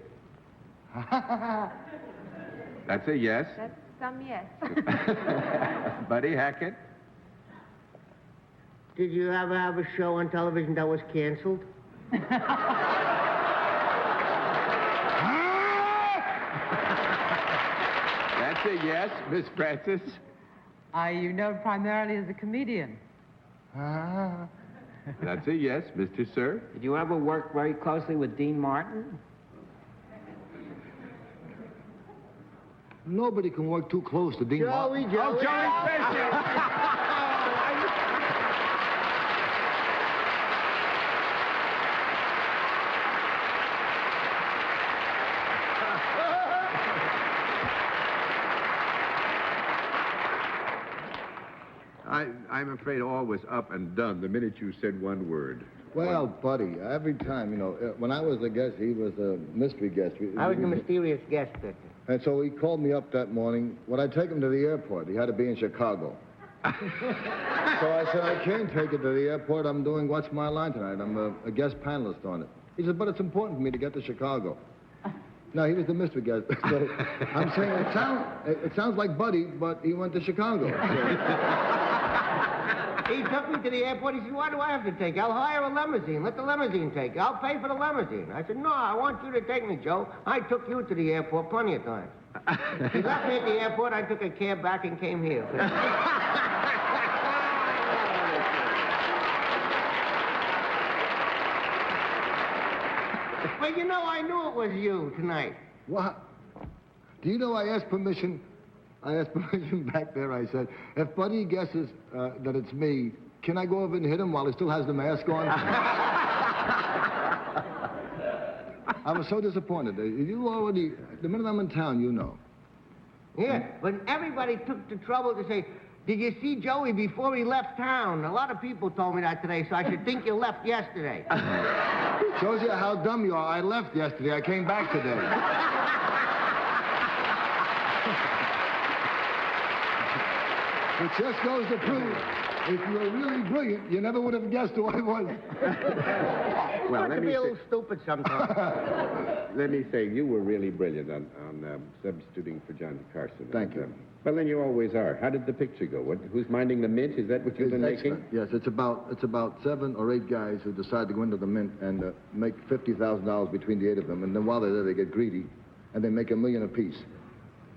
That's a yes. That's some yes. Buddy Hackett. Did you ever have a show on television that was canceled? That's a yes, Miss Francis. Are you known primarily as a comedian? That's a yes, Mr. Sir. Did you ever work very closely with Dean Martin? Nobody can work too close to Dean Martin. Joey. Oh, Joey Fisher! I'm afraid all was up and done the minute you said one word. Well, Buddy, every time, when I was a guest, he was a mystery guest. I was the mysterious guest, Victor. And so he called me up that morning. When I take him to the airport, he had to be in Chicago. So I said, I can't take it to the airport. I'm doing What's My Line tonight. I'm a guest panelist on it. He said, but it's important for me to get to Chicago. No, he was the mystery guest. So I'm saying it sounds like Buddy, but he went to Chicago. He took me to the airport. He said, why do I have to take? I'll hire a limousine. Let the limousine take you. I'll pay for the limousine. I said, no, I want you to take me, Joe. I took you to the airport plenty of times. He left me at the airport. I took a cab back and came here. But I knew it was you tonight. What? Do you know I asked permission back there. I said, if Buddy guesses that it's me, can I go over and hit him while he still has the mask on? I was so disappointed. You already, the minute I'm in town, you know. Yeah, but everybody took the trouble to say, did you see Joey before he left town? A lot of people told me that today, so I should think you left yesterday. Shows you how dumb you are. I left yesterday. I came back today. It just goes to prove, if you were really brilliant, you never would have guessed who I was. Well, let me be a little stupid sometimes. Let me say, you were really brilliant on substituting for Johnny Carson. Thank you. Well, then you always are. How did the picture go? Who's minding the mint? Is that what you've been making? Yes, it's about 7 or 8 guys who decide to go into the mint and make $50,000 between the 8 of them. And then while they're there, they get greedy, and they make $1 million apiece.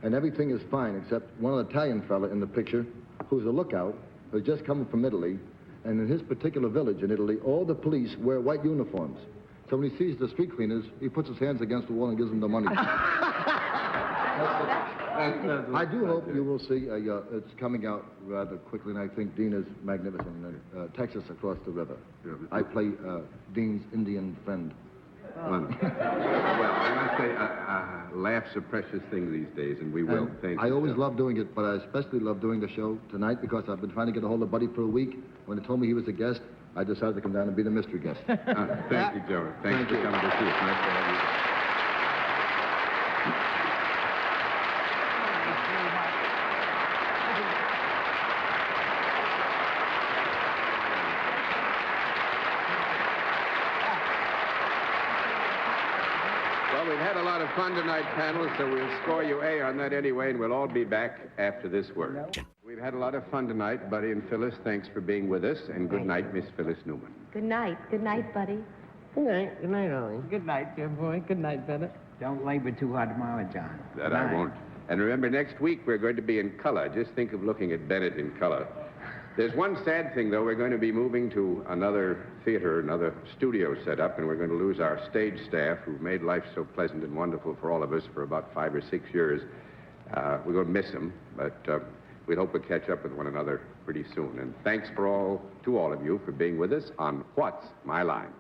And everything is fine except one Italian fella in the picture who's a lookout, who's just coming from Italy. And in his particular village in Italy, all the police wear white uniforms. So when he sees the street cleaners, he puts his hands against the wall and gives them the money. I do hope you will see, it's coming out rather quickly, and I think Dean is magnificent. Texas Across the River. I play Dean's Indian friend. Well, I must say, laughs are a precious thing these days, and we will. Thank you. I always love doing it, but I especially love doing the show tonight because I've been trying to get a hold of Buddy for a week. When they told me he was a guest, I decided to come down and be the mystery guest. Thank you, Joe. Thanks for coming to see us. Nice to have you. Well, we've had a lot of fun tonight, panel, so we'll score you A on that anyway, and we'll all be back after this word. We've had a lot of fun tonight, Buddy and Phyllis. Thanks for being with us, and good night, Miss Phyllis Newman. Good night. Good night, Buddy. Good night. Good night, Ollie. Good night, dear boy. Good night, Bennett. Don't labor too hard tomorrow, John. That I won't. And remember, next week we're going to be in color. Just think of looking at Bennett in color. There's one sad thing, though. We're going to be moving to another theater, another studio set up, and we're going to lose our stage staff who've made life so pleasant and wonderful for all of us for about 5 or 6 years. We're going to miss them, but we hope we'll catch up with one another pretty soon. And thanks to all of you for being with us on What's My Line?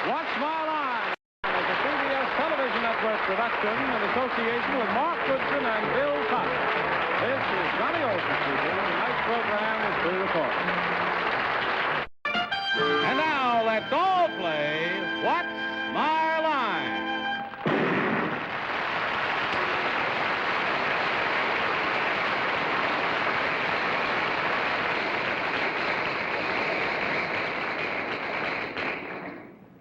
What's My Line is a CBS Television Network production in association with Mark Goodson and Bill Cotton. This is Johnny Olson speaking. Tonight's program is pre-recorded. And now let's all play What's My Line?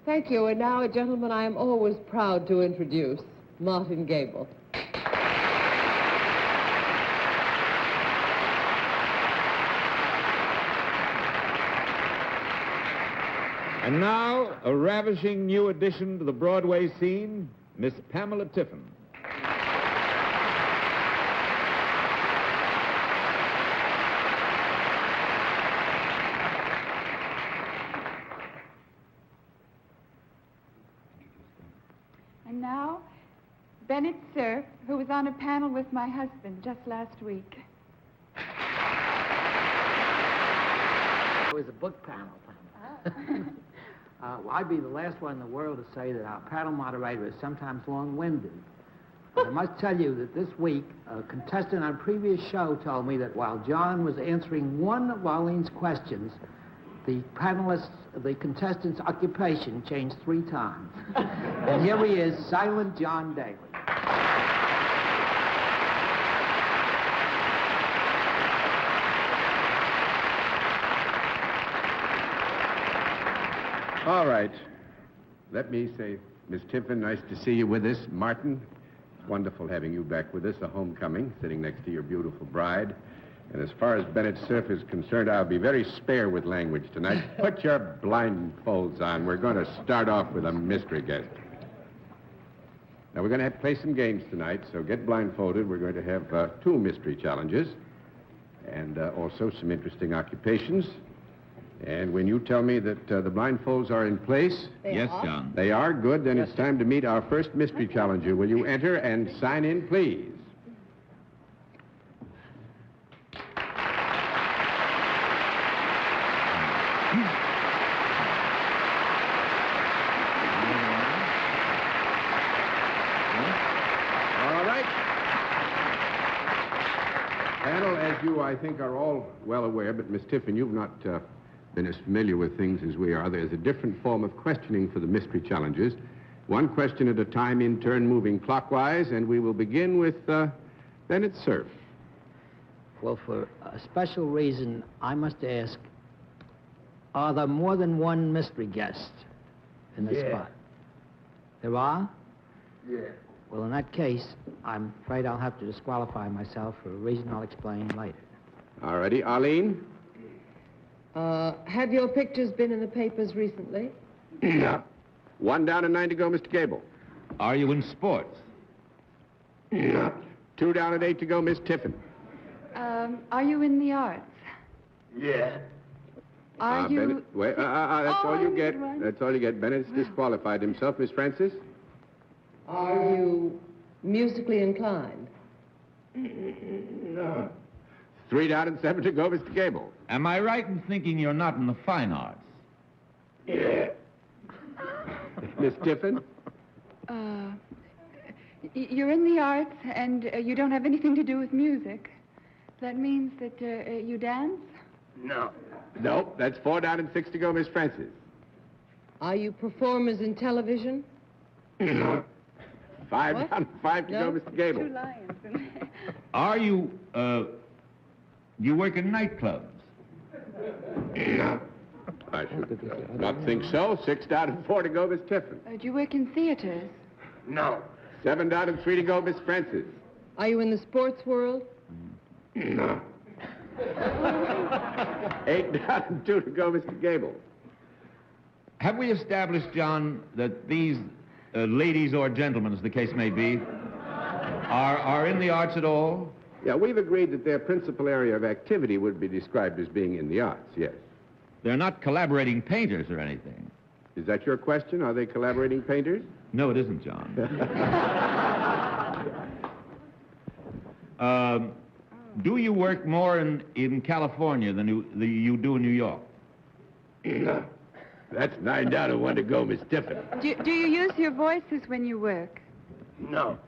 Thank you. And now, a gentleman I am always proud to introduce, Martin Gable. And now, a ravishing new addition to the Broadway scene, Miss Pamela Tiffin. And now, Bennett Cerf, who was on a panel with my husband just last week. It was a book panel. Well, I'd be the last one in the world to say that our panel moderator is sometimes long-winded. But I must tell you that this week, a contestant on a previous show told me that while John was answering one of Arlene's questions, the contestant's occupation changed 3 times. And here he is, Silent John Daly. All right. Let me say, Miss Tiffin, nice to see you with us. Martin, it's wonderful having you back with us, a homecoming, sitting next to your beautiful bride. And as far as Bennett Cerf is concerned, I'll be very spare with language tonight. Put your blindfolds on. We're going to start off with a mystery guest. Now, we're going to have to play some games tonight, so get blindfolded. We're going to have 2 mystery challenges and also some interesting occupations. And when you tell me that the blindfolds are in place... Yes, John. They are good, then it's time to meet our first mystery challenger. Will you enter and sign in, please? All right. Panel, as you, I think, are all well aware, but Miss Tiffin, you've not... been as familiar with things as we are. There's a different form of questioning for the mystery challenges. 1 question at a time, in turn, moving clockwise, and we will begin with Bennett Cerf. Well, for a special reason, I must ask, are there more than 1 mystery guest in this spot? There are? Yeah. Well, in that case, I'm afraid I'll have to disqualify myself for a reason I'll explain later. All righty. Arlene? Have your pictures been in the papers recently? No. 1 down and 9 to go, Mr. Gable. Are you in sports? No. 2 down and 8 to go, Miss Tiffin. Are you in the arts? Yeah. Are you... Bennett, wait, that's all you get. Right. That's all you get. Bennett's disqualified himself. Miss Francis? Are you musically inclined? No. 3 down and 7 to go, Mr. Gable. Am I right in thinking you're not in the fine arts? Yeah. Miss Tiffin? You're in the arts, and you don't have anything to do with music. That means that you dance? No. No, that's 4 down and 6 to go, Miss Francis. Are you performers in television? No. 5 What? down and 5 to No? go, Mr. Gable. 2 lions. Are you, you work in nightclubs? No. I should not think so. 6 down and 4 to go, Miss Tiffin. Do you work in theaters? No. 7 down and 3 to go, Miss Francis. Are you in the sports world? No. 8 down and 2 to go, Mr. Gable. Have we established, John, that these ladies or gentlemen, as the case may be, are in the arts at all? Yeah, we've agreed that their principal area of activity would be described as being in the arts, yes. They're not collaborating painters or anything. Is that your question? Are they collaborating painters? No, it isn't, John. Do you work more in California than you do in New York? No. That's 9 down and 1 to go, Miss Tiffin. Do you use your voices when you work? No.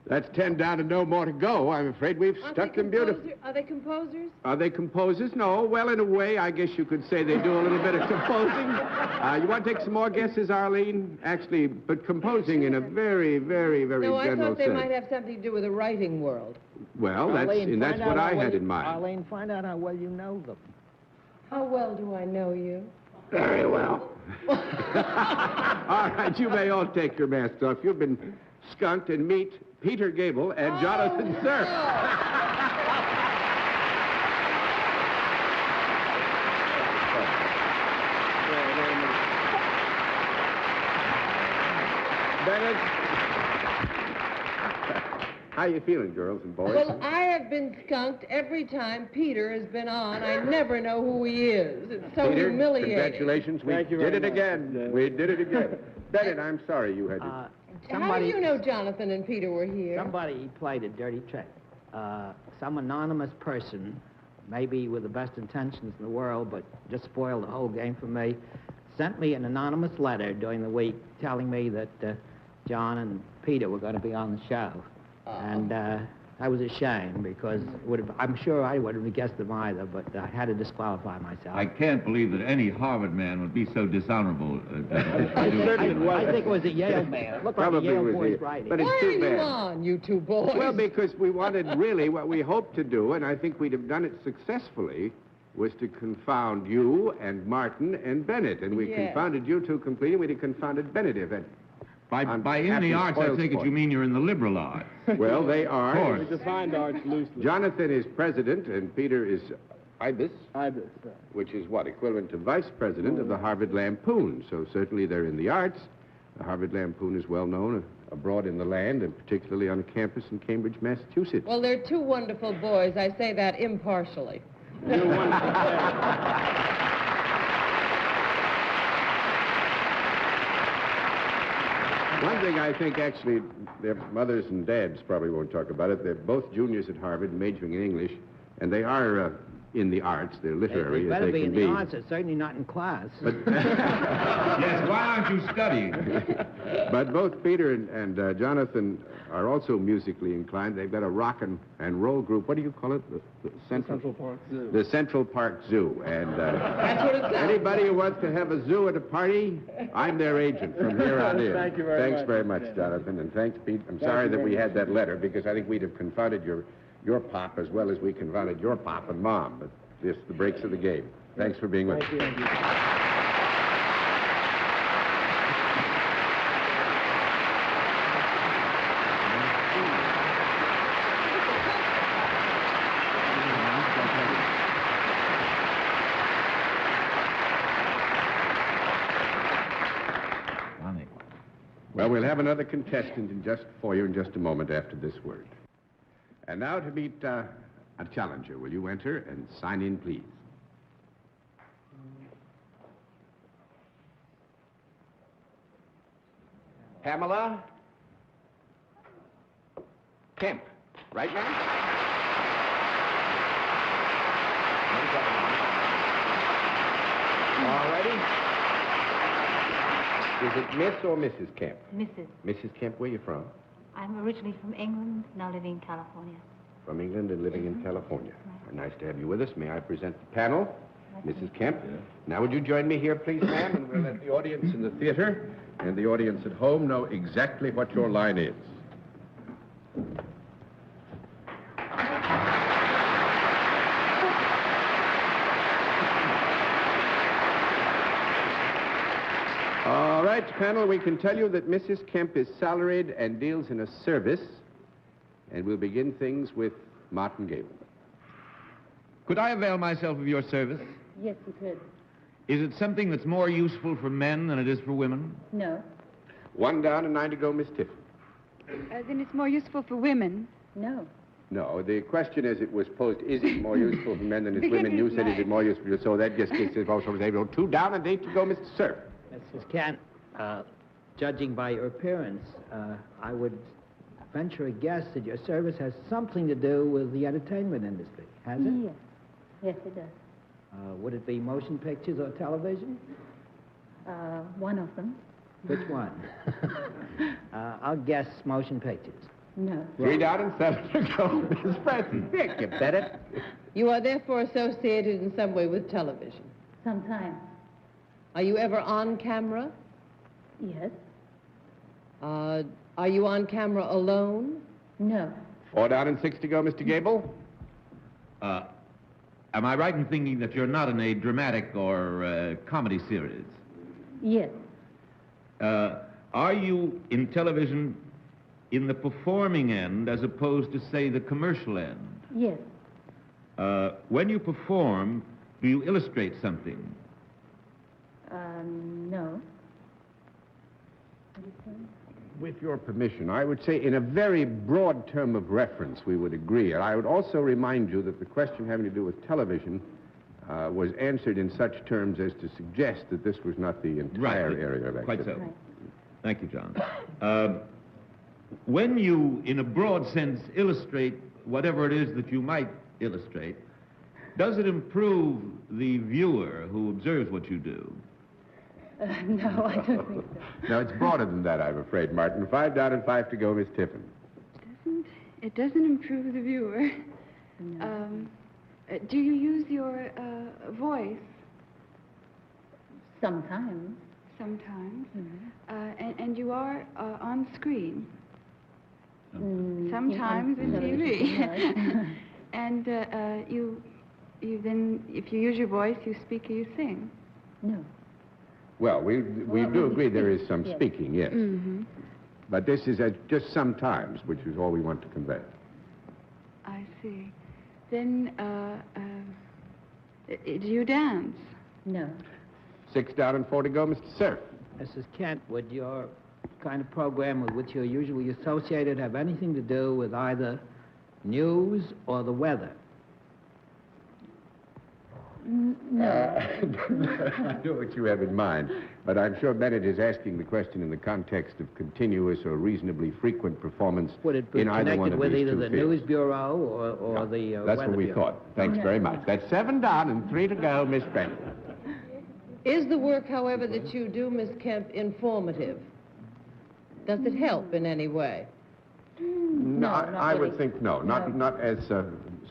That's 10 down and no more to go. I'm afraid we've stuck them beautifully. Are they composers? Are they composers? No. Well, in a way, I guess you could say they do a little bit of composing. You want to take some more guesses, Arlene? Actually, but composing in a very, very, very No, I general thought they sense. might have something to do with the writing world. Well, that's what I had in mind. Arlene, find out how well you know them. How well do I know you? Very well. All right, you may all take your masks off. You've been skunked and meet Peter Gable and Jonathan Cerf. Bennett. How you feeling, girls and boys? Well, I have been skunked every time Peter has been on. I never know who he is. It's so Peter, humiliating. congratulations. We did it again. We did it again. Bennett, I'm sorry you had to... How do you know Jonathan and Peter were here? Somebody played a dirty trick. Some anonymous person, maybe with the best intentions in the world, but just spoiled the whole game for me, sent me an anonymous letter during the week telling me that John and Peter were going to be on the show. And I was ashamed because I'm sure I wouldn't have guessed them either, but I had to disqualify myself. I can't believe that any Harvard man would be so dishonorable. I think it was a Yale man. It looked like a Yale boy's writing. But it's Why too are bad. you on, you two boys? Well, because we wanted really what we hoped to do, and I think we'd have done it successfully, was to confound you and Martin and Bennett. And we Yes. confounded you two completely, we'd have confounded Bennett if it. By in the arts, I take it you mean you're in the liberal arts. Well, they are. Of course. We defined arts loosely. Jonathan is president, and Peter is IBIS, Ibis. which is what, equivalent to vice president of the Harvard Lampoon. So certainly they're in the arts. The Harvard Lampoon is well known abroad in the land, and particularly on a campus in Cambridge, Massachusetts. Well, they're two wonderful boys. I say that impartially. You're wonderful. One thing I think, actually, their mothers and dads probably won't talk about it. They're both juniors at Harvard, majoring in English, and they are in the arts. They're literary They as better they be can in be. the arts, they're certainly not in class. But, Yes, why aren't you studying? but both Peter and Jonathan are also musically inclined. They've got a rock and roll group. What do you call it? The Central Park Zoo. The Central Park Zoo. And That's what it sounds anybody who wants to have a zoo at a party, I'm their agent from here on in. Thank you very Thanks much. very much, Jonathan, and thanks, Pete. I'm sorry you that very we much. had that letter, because I think we'd have confounded your pop as well as we confounded your pop and mom. But just the breaks of the game. Thanks for being with us. Thank you. Well, we'll have another contestant for you in just a moment after this word. And now to meet a challenger. Will you enter and sign in, please? Pamela? Kemp. Right, ma'am? All righty. Is it Miss or Mrs. Kemp? Mrs. Mrs. Kemp, where are you from? I'm originally from England, now living in California. From England and living in California. Nice to have you with us. May I present the panel? Mrs. Kemp. Now, would you join me here, please, ma'am? And we'll let the audience in the theater and the audience at home know exactly what your line is. All right, panel, we can tell you that Mrs. Kemp is salaried and deals in a service, and we'll begin things with Martin Gable. Could I avail myself of your service? Yes, you could. Is it something that's more useful for men than it is for women? No. 1 down and 9 to go, Miss Tiffin. Then it's more useful for women. No. No, the question as it was posed, is it more useful for men than it's women? You said, is it more useful? So that just gets us also able. 2 down and 8 to go, Mr. Cerf. Mrs. Kent, judging by your appearance, I would venture a guess that your service has something to do with the entertainment industry. Has it? Yes. Yes, it does. Would it be motion pictures or television? One of them. Which one? I'll guess motion pictures. No. 3 down and 7 to go, Miss Preston. Vic, you bet it. You are therefore associated in some way with television. Sometimes. Are you ever on camera? Yes. Are you on camera alone? No. 4 down and 6 to go, Mr. Gable. Am I right in thinking that you're not in a dramatic or comedy series? Yes. Are you in television in the performing end as opposed to, say, the commercial end? Yes. When you perform, do you illustrate something? No. With your permission, I would say in a very broad term of reference, we would agree. And I would also remind you that the question having to do with television was answered in such terms as to suggest that this was not the entire area of activity. Quite so. Right. Thank you, John. When you, in a broad sense, illustrate whatever it is that you might illustrate, does it improve the viewer who observes what you do? No, I don't think so. No, it's broader than that, I'm afraid, Martin. 5 down and 5 to go, Miss Tiffin. It doesn't improve the viewer. No. Do you use your voice? Sometimes. Sometimes. Mm-hmm. And you are on screen. Sometimes with TV. And you then, if you use your voice, you speak or you sing. No. Well, we do agree there is some yes. speaking, yes. Mm-hmm. But this is just sometimes, which is all we want to convey. I see. Then, do you dance? No. 6 down and 4 to go, Mr. Cerf. Mrs. Kent, would your kind of program with which you're usually associated have anything to do with either news or the weather? No. I know what you have in mind, but I'm sure Bennett is asking the question in the context of continuous or reasonably frequent performance Would it be in either one connected of with these either two the fields. News Bureau or No, the that's Weather what we Bureau? thought. Thanks very much. That's 7 down and 3 to go, Miss Bennett. Is the work, however, that you do, Miss Kemp, informative? Does it help in any way? No, I would think no. Not as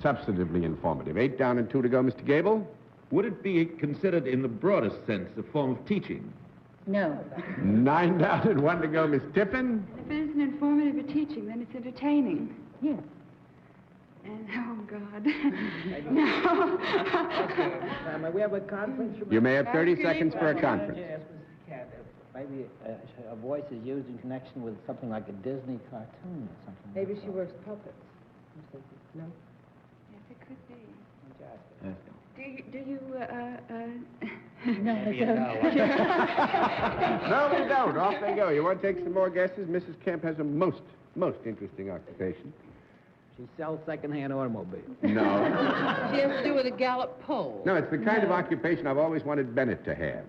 substantively informative. 8 down and 2 to go, Mr. Gable. Would it be considered in the broadest sense a form of teaching? No. 9 down and 1 to go, Miss Tiffin. If it isn't informative or teaching, then it's entertaining. Yes. And, oh, God. No. Okay. May we have a conference? You may have 30 seconds for a conference. Yes, Mrs. Cat, maybe a voice is used in connection with something like a Disney cartoon or something. Maybe she works puppets. No? Yes, it could be. Yes. Do you, No, I Maybe a don't. No, we don't. Off they go. You want to take some more guesses? Mrs. Kemp has a most interesting occupation. She sells second-hand automobiles. No. She has to do with a Gallup poll. No, it's the kind of occupation I've always wanted Bennett to have.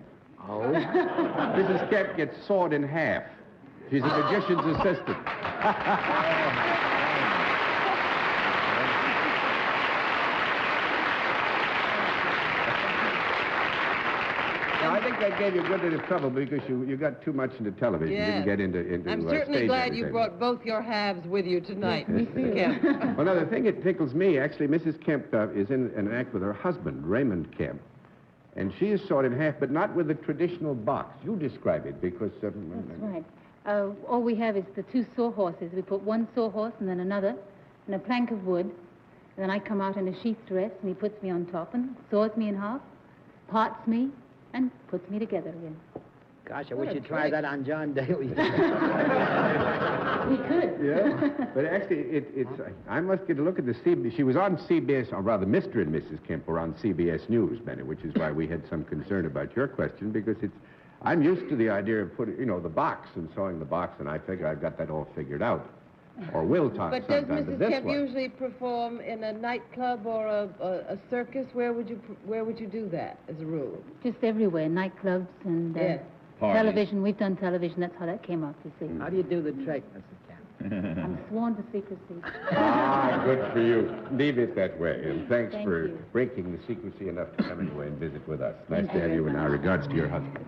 Oh? Mrs. Kemp gets sawed in half. She's a magician's assistant. I think that gave you a good bit of trouble because you got too much into television. You didn't get into I'm certainly stage glad you entertainment. brought both your halves with you tonight, Mrs. Kemp. Well, now, the thing that tickles me, actually, Mrs. Kemp is in an act with her husband, Raymond Kemp. And she is sawed in half, but not with the traditional box. You describe it, because... That's right. All we have is the two sawhorses. We put one sawhorse and then another, and a plank of wood. And then I come out in a sheath dress, and he puts me on top and saws me in half, parts me, and puts me together again. Gosh, I wish you'd try that on John Daly. We could. Yeah, but actually, I must get a look at the CBS. She was on CBS, or rather, Mr. and Mrs. Kemp were on CBS News, Benny, which is why we had some concern about your question, because I'm used to the idea of putting, the box and sewing the box, and I figure I've got that all figured out. Or will time But does sometime, Mrs. this Kemp one. usually perform in a nightclub or a circus? Where would you do that, as a rule? Just everywhere, nightclubs and Yes. television. We've done television. That's how that came out, you see. How do you do the trick, Mrs. Kemp? I'm sworn to secrecy. Ah, good for you. Leave it that way. And thanks Thank for you. breaking the secrecy enough to come anyway and visit with us. Nice Thank to have you you, very and our regards to your husband.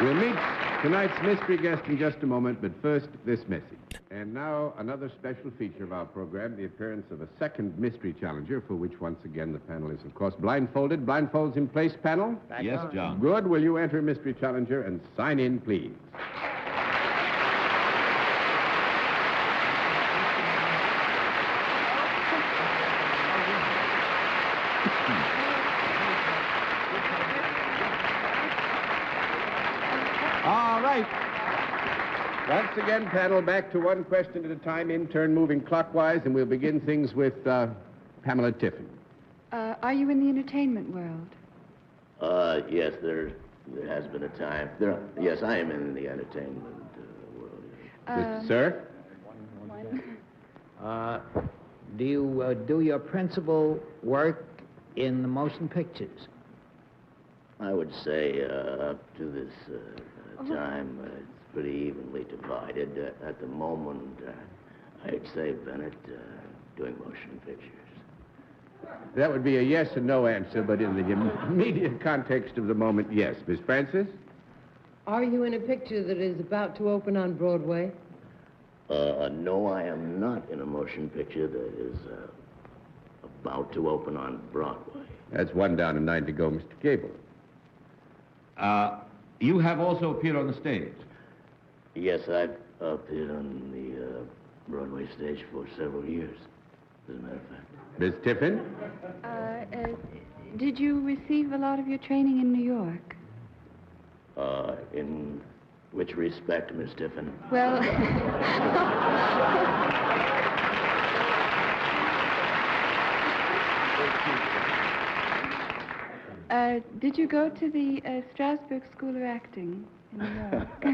We'll meet tonight's mystery guest in just a moment, but first, this message. And now, another special feature of our program, the appearance of a second mystery challenger, for which, once again, the panel is, of course, blindfolded. Blindfolds in place, panel? Yes, John. Good. Will you enter mystery challenger and sign in, please? All right. Once again, panel, back to one question at a time, in turn moving clockwise, and we'll begin things with Pamela Tiffin. Are you in the entertainment world? Yes, there has been a time. Yes, I am in the entertainment world. Sir? Do you do your principal work in the motion pictures? I would say up to this time, it's pretty evenly divided. At the moment, I'd say Bennett doing motion pictures. That would be a yes and no answer, but in the immediate context of the moment, yes. Miss Francis? Are you in a picture that is about to open on Broadway? No, I am not in a motion picture that is about to open on Broadway. That's one down and 9 to go, Mr. Gable. You have also appeared on the stage. Yes, I've appeared on the Broadway stage for several years, as a matter of fact. Miss Tiffin? Did you receive a lot of your training in New York? In which respect, Miss Tiffin? Well, did you go to the Strasberg School of Acting in New York?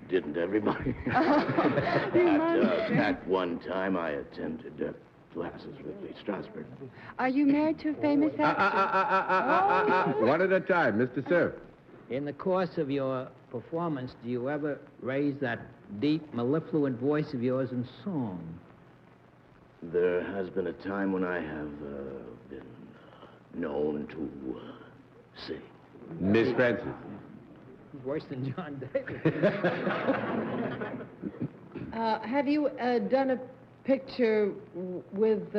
Didn't everybody? At one time, I attended classes with the Strasberg. Are you married to a famous actor? One at a time, Mr. Sir. In the course of your performance, do you ever raise that deep, mellifluent voice of yours in song? There has been a time when I have been known to sing. Miss Francis? Worse than John Daly. Have you done a picture with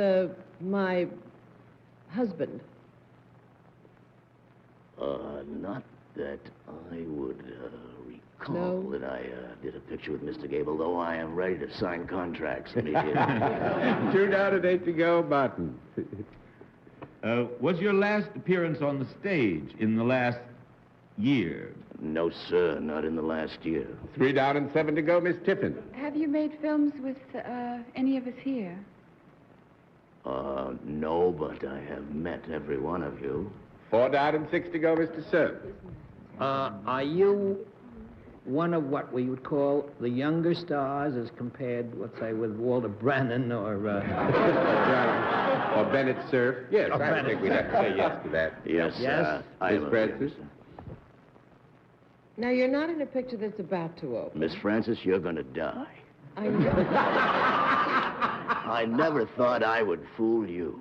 my husband? Not that I would recall No? that I did a picture with Mr. Gable, though I am ready to sign contracts immediately. 2 down and 8 to go, Barton. Was your last appearance on the stage in the last year? No, sir, not in the last year. 3 down and 7 to go, Miss Tiffin. Have you made films with any of us here? No, but I have met every one of you. 4 down and 6 to go, Mr. Sir. Are you one of what we would call the younger stars as compared, let's say, with Walter Brennan or... Or Bennett Cerf. Yes, I think we'd have to say yes to that. Yes, Yes. I Miss am. Francis? Now, you're not in a picture that's about to open. Miss Francis, you're going to die. I know. I never thought I would fool you.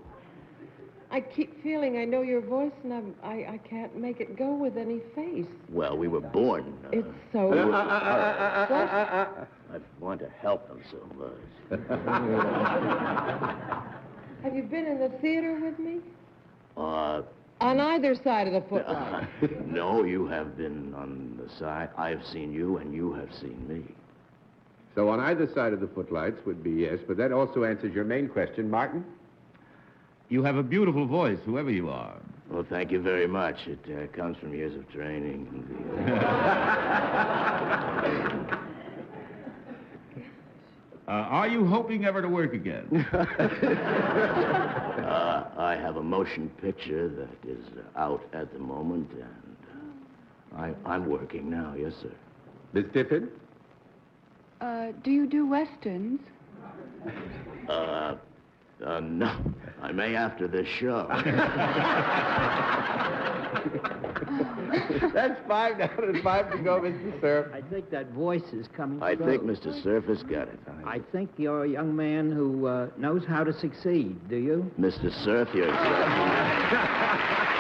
I keep feeling I know your voice, and I can't make it go with any face. Well, we were born. It's so... I want to help them so much. Have you been in the theater with me? Uh, On either side of the footlight. No, you have been on the side. I've seen you, and you have seen me. So on either side of the footlights would be yes, but that also answers your main question. Martin? You have a beautiful voice, whoever you are. Well, thank you very much. It comes from years of training. Are you hoping ever to work again? I have a motion picture that is out at the moment, and I'm working now, yes, sir. Miss Tiffin? Do you do westerns? No. I may after this show. That's 5 out of 5 to go, Mr. Cerf. I think that voice is coming I through. think Mr. Cerf has got it. I think you're a young man who knows how to succeed, do you? Mr. Cerf, you're exactly...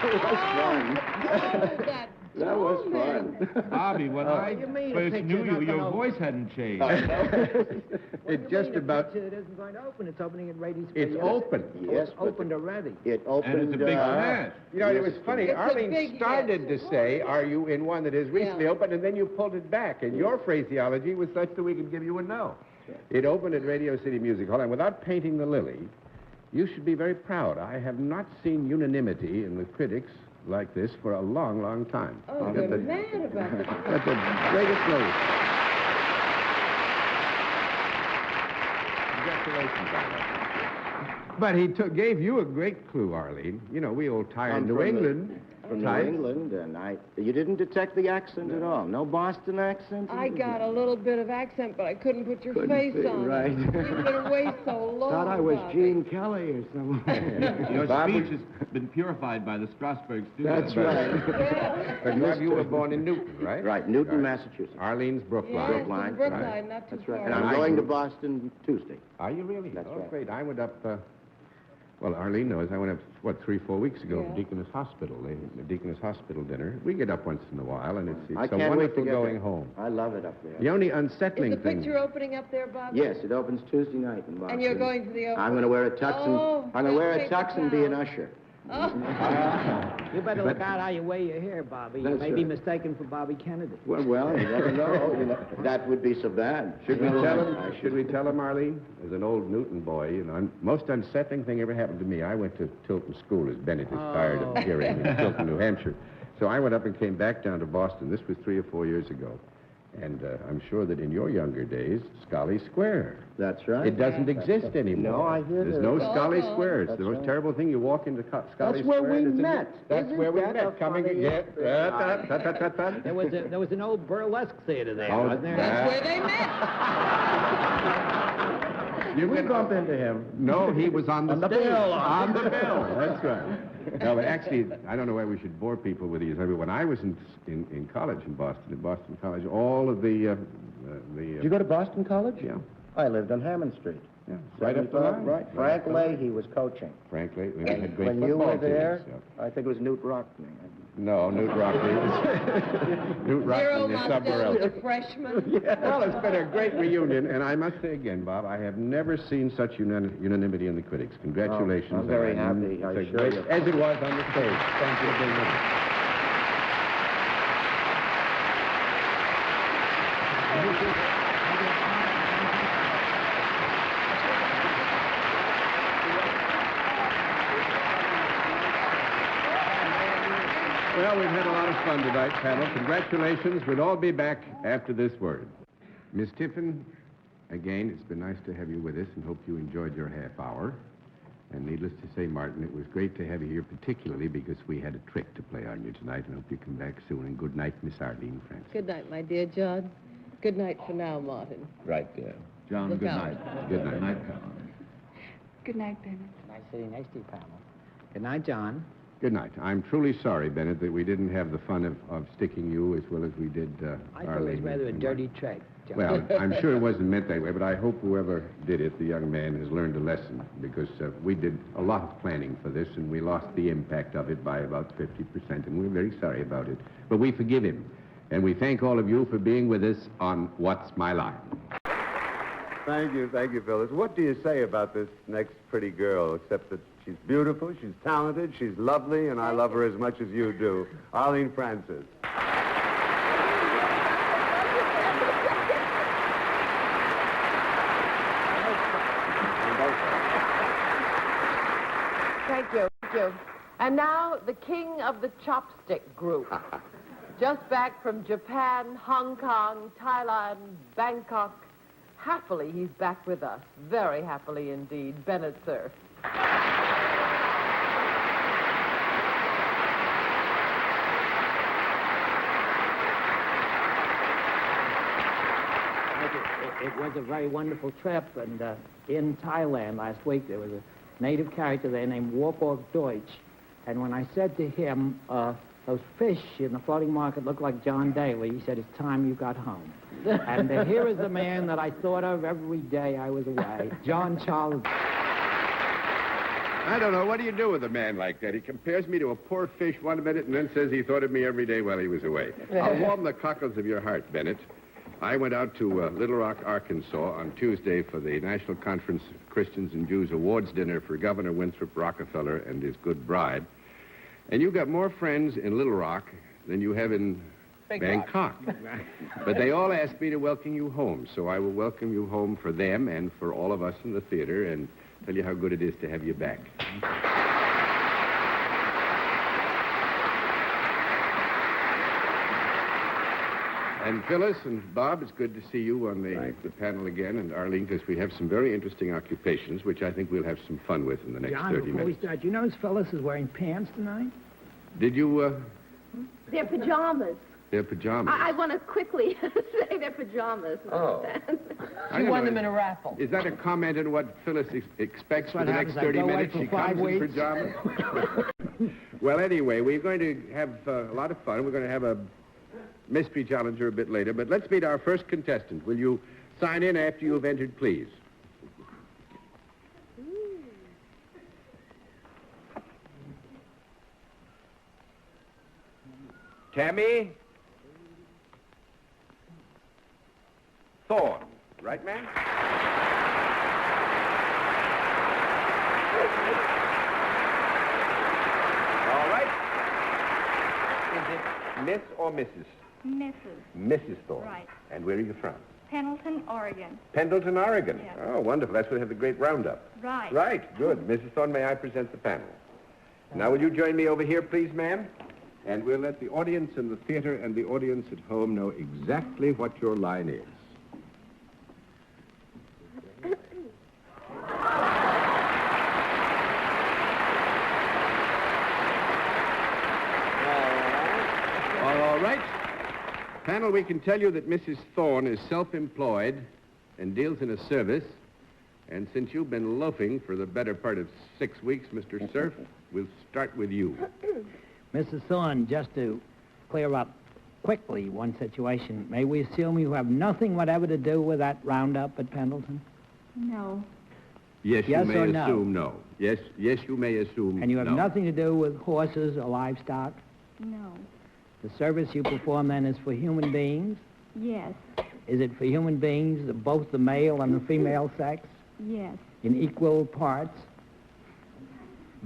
That was fun. That was fun. Bobby, when I first knew you, your voice hadn't changed. It's just about... It isn't going to open. It's opening at Rady's. It's open. Yes, It's opened already. It opened... And it's a big smash. You know, it was funny. It's a Arlene big started to say, are you in one that is recently opened? And then you pulled it back. And your phraseology was such that we could give you a no. It opened at Radio City Music Hall. And without painting the lily, you should be very proud. I have not seen unanimity in the critics like this for a long, long time. Oh, you're mad about this. That's the greatest news. Congratulations on that. But he gave you a great clue, Arlene. You know, we old tired New England. From New England, and you didn't detect the accent at all. No Boston accent? I got a little bit of accent, but I couldn't put your face on right. it. You've been away so long. Thought I was Bobby. Gene Kelly or something. Your speech has been purified by the Strasbourg studio. That's right. But Bob, you were born in Newton, right? Right, Newton, Massachusetts. Arlene's Brookline. Yes, Brookline, in Brookline, right. not too That's far. right. And I'm going to Boston Tuesday. Are you really? That's oh, right. great. I went up, well, Arlene knows, I went up, 3-4 weeks ago to Deaconess Hospital, the Deaconess Hospital dinner. We get up once in a while, and it's I so can't wait to wonderful get going there. home. I love it up there. The only Is unsettling the thing... picture opening up there, Bob? Yes, it opens Tuesday night in Boston. And you're going to the opening? I'm going to wear a tux and I'm going to wear a paper tux and be an towel. usher. Oh. You better look out how you wear your hair, Bobby. You That's may be right. mistaken for Bobby Kennedy. Well, you never know. That would be so bad. Should we tell him, Arlene? As an old Newton boy, you know, most unsettling thing ever happened to me. I went to Tilton School, as Bennett is tired of hearing, in Tilton, New Hampshire. So I went up and came back down to Boston. This was 3 or 4 years ago. And I'm sure that in your younger days, Scully Square. That's right. It doesn't exist anymore. No, I hear There's that. no Scully Oh. Square. It's That's the most right. terrible thing. You walk into Scully That's Square. where we and met. That's Isn't where we that met. a Coming funny again. There was an old burlesque theater there, Oh, wasn't there? That's where they met. You We can bump into him. No, he was on the On the stage. bill. On the bill. That's right. No, but actually, I don't know why we should bore people with these. I mean, when I was in college in Boston, at Boston College, all of the Did you go to Boston College? Yeah. I lived on Hammond Street. Yeah, right up the line. Right. Frank Leahy was coaching. Frank Leahy. We had great When you football were there, teams, I think it was Newt Rockney. No, Newt Rockney. Newt Zero Rockney is somewhere else. nostalgia freshman. Well, it's been a great reunion, and I must say again, Bob, I have never seen such unanimity in the critics. Congratulations. I'm very on happy. I it's a assure great, you. as it was on the stage. Thank you for being with us. Well, we've had a lot of fun tonight, panel. Congratulations. We'll all be back after this word. Miss Tiffin, again, it's been nice to have you with us and hope you enjoyed your half hour. And needless to say, Martin, it was great to have you here, particularly because we had a trick to play on you tonight, and hope you come back soon. And good night, Miss Arlene Francis. Good night, my dear Judd. Good night for now, Martin. Right there. John, Look good out. night. Good night. Night, Pamela. Good night, Bennett. Nice sitting next to you, Pamela. Good night, John. Good night. I'm truly sorry, Bennett, that we didn't have the fun of sticking you as well as we did I thought it was Arlene rather a and dirty trick, John. Well, I'm sure it wasn't meant that way, but I hope whoever did it, the young man, has learned a lesson, because we did a lot of planning for this, and we lost the impact of it by about 50%, and we're very sorry about it. But we forgive him, and we thank all of you for being with us on What's My Line. Thank you, Phyllis. What do you say about this next pretty girl, except that she's beautiful, she's talented, she's lovely, and I love her as much as you do. Arlene Francis. Thank you. And now, the king of the chopstick group. Just back from Japan, Hong Kong, Thailand, Bangkok. Happily, he's back with us. Very happily indeed. Bennett, sir. It was a very wonderful trip, and in Thailand last week there was a native character there named Warburg Deutsch, and when I said to him, those fish in the floating market look like John Daly, he said, it's time you got home. And here is the man that I thought of every day I was away, John Charles. I don't know. What do you do with a man like that? He compares me to a poor fish one minute and then says he thought of me every day while he was away. I'll warm the cockles of your heart, Bennett. I went out to Little Rock, Arkansas on Tuesday for the National Conference of Christians and Jews Awards dinner for Governor Winthrop Rockefeller and his good bride. And you've got more friends in Little Rock than you have in Bangkok. But they all asked me to welcome you home, so I will welcome you home for them and for all of us in the theater and tell you how good it is to have you back. And Phyllis and Bob, it's good to see you on the panel again, and Arlene, because we have some very interesting occupations, which I think we'll have some fun with in the next John, 30 before minutes. we start, you notice Phyllis is wearing pants tonight? Did you, They're pajamas. their pajamas? I want to quickly say they're pajamas. Oh. She won them in a raffle. Is that a comment on what Phyllis expects for what the next happens. I 30 go away minutes? for She 5 comes in weeks. pajamas? Well, anyway, we're going to have a lot of fun. We're going to have a mystery challenger a bit later, but let's meet our first contestant. Will you sign in after you've entered, please? Tammy Thorne, right, ma'am? All right. Is it Miss or Mrs.? Mrs. Mrs. Thorne. Right. And where are you from? Pendleton, Oregon. Pendleton, Oregon. Yeah. Oh, wonderful. That's where they have the great roundup. Right. Right. Good. Mrs. Thorne, may I present the panel? Now, will you join me over here, please, ma'am? And we'll let the audience in the theater and the audience at home know exactly what your line is. All right. Panel, we can tell you that Mrs. Thorne is self-employed and deals in a service. And since you've been loafing for the better part of 6 weeks, Mr. Cerf, we'll start with you. Mrs. Thorne, just to clear up quickly one situation, may we assume you have nothing whatever to do with that roundup at Pendleton? No. Yes, Yes you may or no? assume no. Yes, you may assume And you have no. nothing to do with horses or livestock? No. The service you perform then is for human beings? Yes. Is it for human beings, both the male and the female sex, Yes. in equal parts?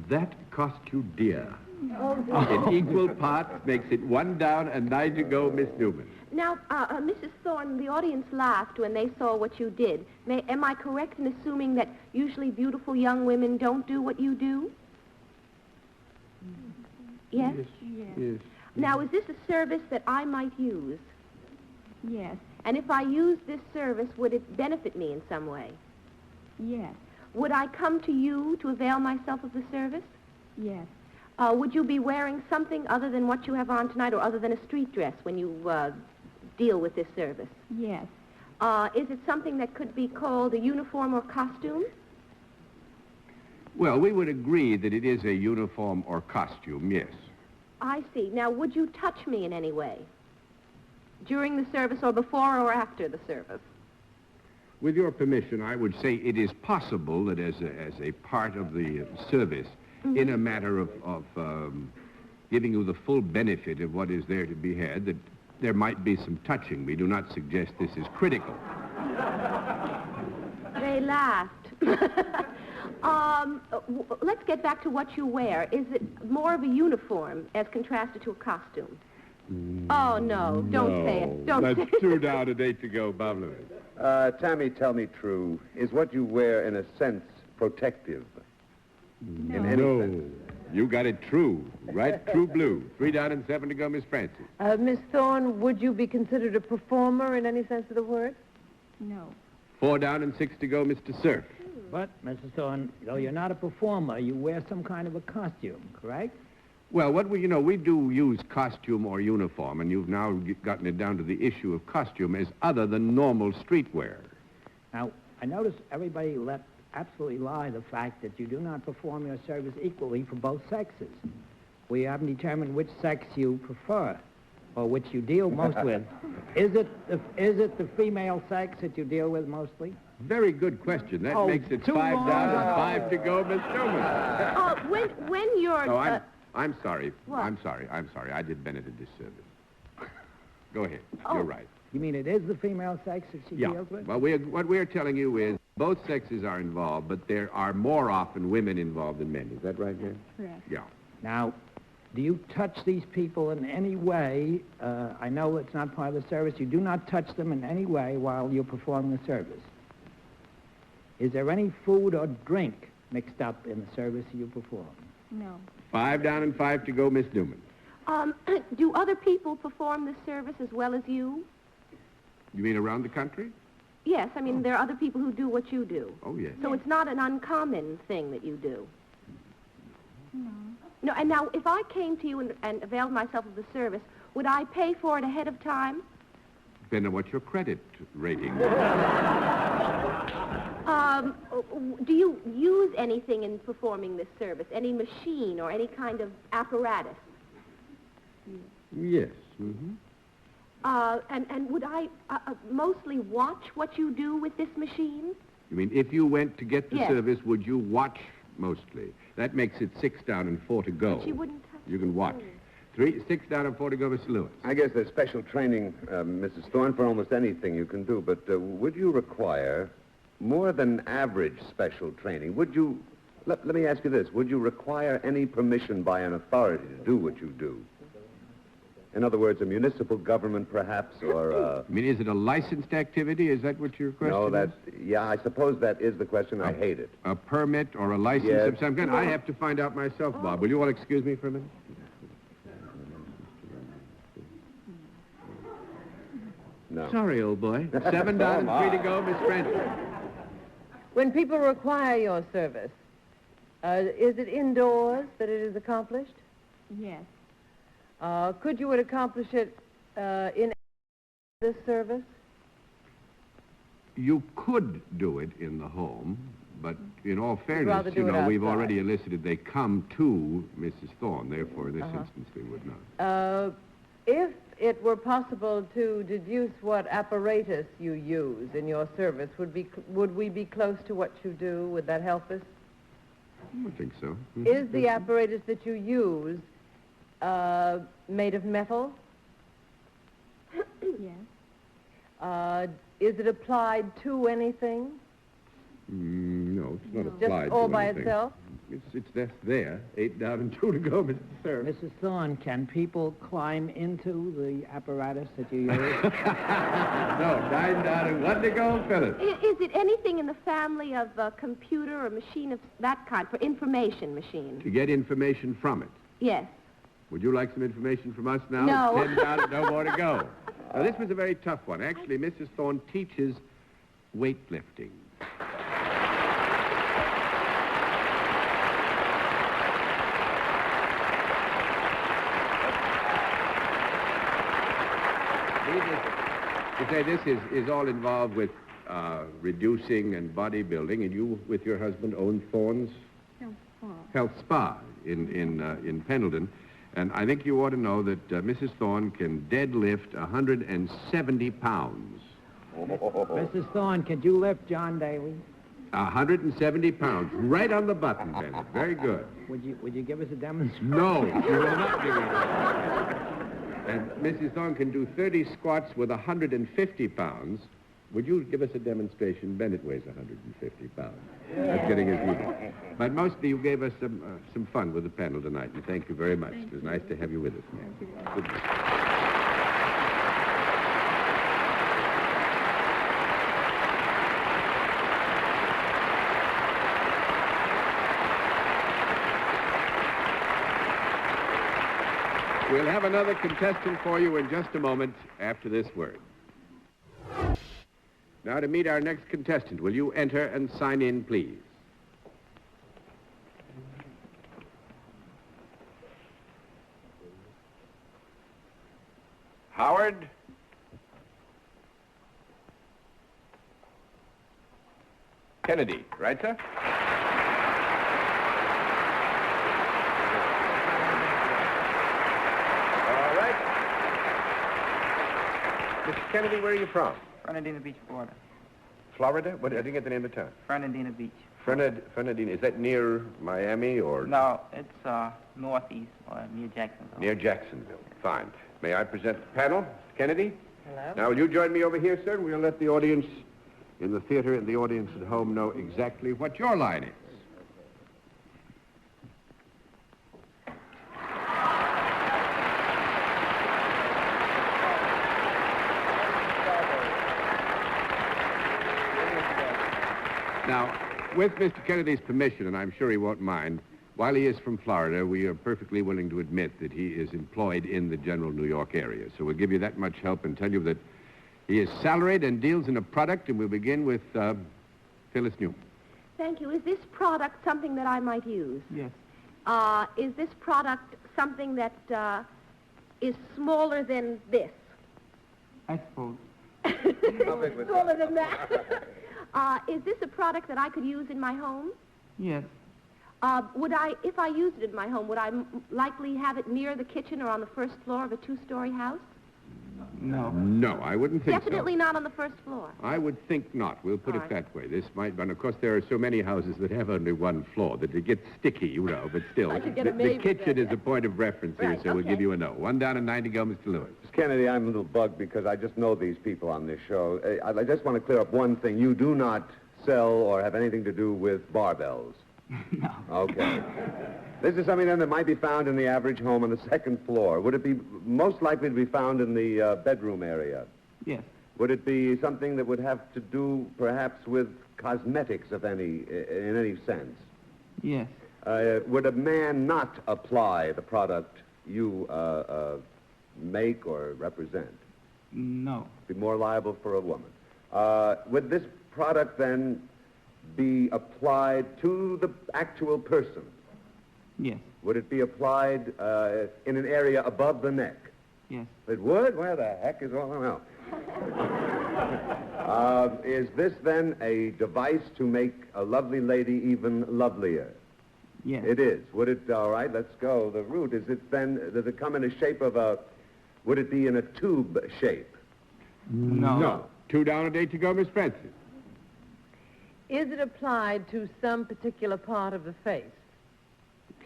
That cost you dear. Oh, In equal parts makes it 1 down and 9 to go, Miss Newman. Now, Mrs. Thorne, the audience laughed when they saw what you did. Am I correct in assuming that usually beautiful young women don't do what you do? Yes? Yes. Now, is this a service that I might use? Yes. And if I use this service, would it benefit me in some way? Yes. Would I come to you to avail myself of the service? Yes. Would you be wearing something other than what you have on tonight, or other than a street dress when you deal with this service? Yes. Is it something that could be called a uniform or costume? Well, we would agree that it is a uniform or costume, yes. I see. Now, would you touch me in any way? During the service or before or after the service? With your permission, I would say it is possible that as a part of the service, in a matter of giving you the full benefit of what is there to be had, that there might be some touching. We do not suggest this is critical. They laughed. Let's get back to what you wear. Is it more of a uniform as contrasted to a costume? Oh, no. Don't say it. Don't say it. That's 2 down and 8 to go, Bob Lewis. Tammy, tell me true. Is what you wear, in a sense, protective? No. In any sense? You got it true. Right? True blue. 3 down and 7 to go, Miss Francis. Miss Thorne, would you be considered a performer in any sense of the word? No. 4 down and 6 to go, Mr. Cerf. But, Mrs. Thorne, though you're not a performer, you wear some kind of a costume, correct? Well, we do use costume or uniform, and you've now gotten it down to the issue of costume as other than normal streetwear. Now, I notice everybody let absolutely lie the fact that you do not perform your service equally for both sexes. We haven't determined which sex you prefer, or which you deal most with. Is it the female sex that you deal with mostly? Very good question. That makes it 2 5 wrong. down and 5 to go, Miss Newman. When you're... No, I'm sorry. What? I'm sorry. I did Bennett a disservice. Go ahead. Oh. You're right. You mean it is the female sex that she Yeah. deals with? Well, what we're telling you is both sexes are involved, but there are more often women involved than men. Is that right, Jen? Correct. Yeah. Now, do you touch these people in any way? I know it's not part of the service. You do not touch them in any way while you're performing the service. Is there any food or drink mixed up in the service you perform? No. 5 down and 5 to go, Miss Newman. Do other people perform this service as well as you? You mean around the country? Yes, I mean, there are other people who do what you do. Oh, yes. So it's not an uncommon thing that you do. No. No, and now, if I came to you and availed myself of the service, would I pay for it ahead of time? Depending on what your credit rating is. Do you use anything in performing this service? Any machine or any kind of apparatus? Yes. Mm-hmm. And would I mostly watch what you do with this machine? You mean if you went to get the Yes. service, would you watch mostly? That makes it 6 down and 4 to go. But you wouldn't touch You can watch. 6 down and 4 to go, Mr. Lewis. I guess there's special training, Mrs. Thorne, for almost anything you can do, but would you require more than average special training? Would you, let me ask you this, would you require any permission by an authority to do what you do? In other words, a municipal government, perhaps, or... I mean, is it a licensed activity? Is that what your question No, is? yeah, I suppose that is the question. I hate it. A permit or a license Yes. of some kind? I have to find out myself, Bob. Will you all excuse me for a minute? No. Sorry, old boy. 7 down and 3 to go, Miss Francis. When people require your service, is it indoors that it is accomplished? Yes. Could you accomplish it in this service? You could do it in the home, but in all fairness, rather do it we've outside. already elicited they come to Mrs. Thorne. Therefore, in this instance, they would not. If it were possible to deduce what apparatus you use in your service, would we be close to what you do? Would that help us? I think so. Is the apparatus that you use made of metal? Yes. Is it applied to anything? No, it's not Just applied all to by anything. itself? It's that's there. 8 down and 2 to go, Mr. Sir. Mrs. Thorne, can people climb into the apparatus that you use? No, 9 down and 1 to go, Phyllis. Is it anything in the family of a computer or machine of that kind, for information machine? To get information from it. Yes. Would you like some information from us now? No. 10 down and no more to go. Now, this was a very tough one. Actually, Mrs. Thorne teaches weightlifting. to say this is all involved with reducing and bodybuilding, and you, with your husband, own Thorne's Health Spa in Pendleton. And I think you ought to know that Mrs. Thorne can deadlift 170 pounds. Mrs. Thorne, could you lift John Daly? 170 pounds, right on the button, Bennett. Very good. Would you give us a demonstration? No, you will not give me that. And Mrs. Thorne can do 30 squats with 150 pounds. Would you give us a demonstration? Bennett weighs 150 pounds. That's getting us even. But mostly you gave us some fun with the panel tonight, and thank you very much. It was nice to have you with us, ma'am. Good night. We'll have another contestant for you in just a moment after this word. Now, to meet our next contestant, will you enter and sign in, please? Howard. Kennedy, right, sir? Mr. Kennedy, where are you from? Fernandina Beach, Florida. Florida? What? I didn't get the name of the town. Fernandina Beach. Fernandina. Is that near Miami or? No, it's northeast or near Jacksonville. Near Jacksonville. Fine. May I present the panel? Mr. Kennedy? Hello. Now, will you join me over here, sir? We'll let the audience in the theater and the audience at home know exactly what your line is. Now, with Mr. Kennedy's permission, and I'm sure he won't mind, while he is from Florida, we are perfectly willing to admit that he is employed in the general New York area. So we'll give you that much help and tell you that he is salaried and deals in a product, and we'll begin with Phyllis Newman. Thank you. Is this product something that I might use? Yes. Is this product something that is smaller than this? I suppose. Smaller than that. Is this a product that I could use in my home? Yes. Would I, if I used it in my home, would I likely have it near the kitchen or on the first floor of a two-story house? No. No, I wouldn't think Definitely not on the first floor. I would think not. We'll put All it right. that way. This might, and of course there are so many houses that have only one floor that it gets sticky, you know, but still. I should get a The maybe kitchen then. is a point of reference here, Right, so we'll okay. give you a no. 1 down and 9 to go, Mr. Lewis. Mr. Kennedy, I'm a little bugged because I just know these people on this show. I just want to clear up one thing. You do not sell or have anything to do with barbells. No. Okay. This is something then that might be found in the average home on the second floor. Would it be most likely to be found in the bedroom area? Yes. Would it be something that would have to do perhaps with cosmetics of in any sense? Yes. Would a man not apply the product you make or represent? No. Be more liable for a woman. Would this product then be applied to the actual person? Yes. Would it be applied in an area above the neck? Yes. It would? Where the heck is all well? Is this then a device to make a lovely lady even lovelier? Yes. It is. Would it, all right, let's go. The root, is it then, does it come in a shape of a, would it be in a tube shape? No. No. 2 down and 8 to go, Miss Francis. Is it applied to some particular part of the face?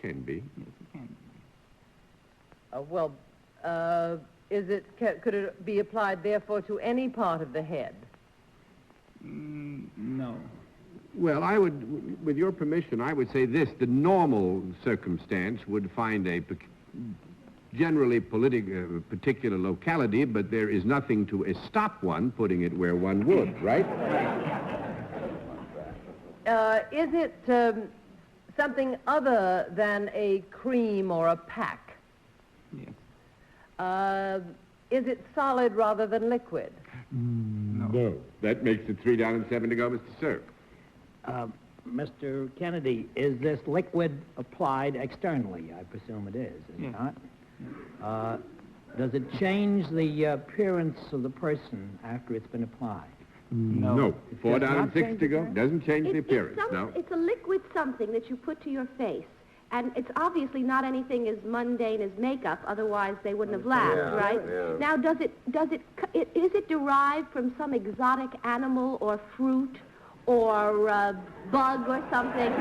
Can be. Yes, it can. Could it be applied, therefore, to any part of the head? No. Well, I would, with your permission, I would say this. The normal circumstance would find a generally particular locality, but there is nothing to stop one putting it where one would, right? Is it something other than a cream or a pack? Yes. Is it solid rather than liquid? No. That makes it 3 down and 7 to go, Mr. Sir. Mr. Kennedy, is this liquid applied externally? I presume it is Yes. it not? Does it change the appearance of the person after it's been applied? No. It 4 does down not and 6 change to the go. appearance? Doesn't change the appearance, no. It's a liquid something that you put to your face. And it's obviously not anything as mundane as makeup, otherwise they wouldn't have laughed, Yeah, right? yeah. Now, is it derived from some exotic animal or fruit or bug or something?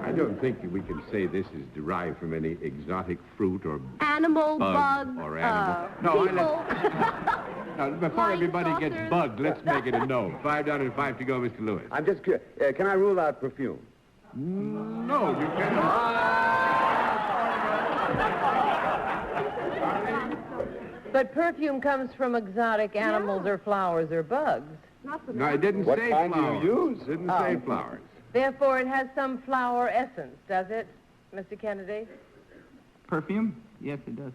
I don't think we can say this is derived from any exotic fruit or Animal, bug, or animal. people. Now, before Flying everybody gets saucers. bugged, let's make it a no. 5 down and 5 to go, Mr. Lewis. I'm just curious. Can I rule out perfume? No, you cannot. But perfume comes from exotic animals or flowers or bugs. No, it didn't What say kind do you flowers. use? Didn't say flowers. Therefore, it has some flower essence, does it, Mr. Kennedy? Perfume? Yes, it does.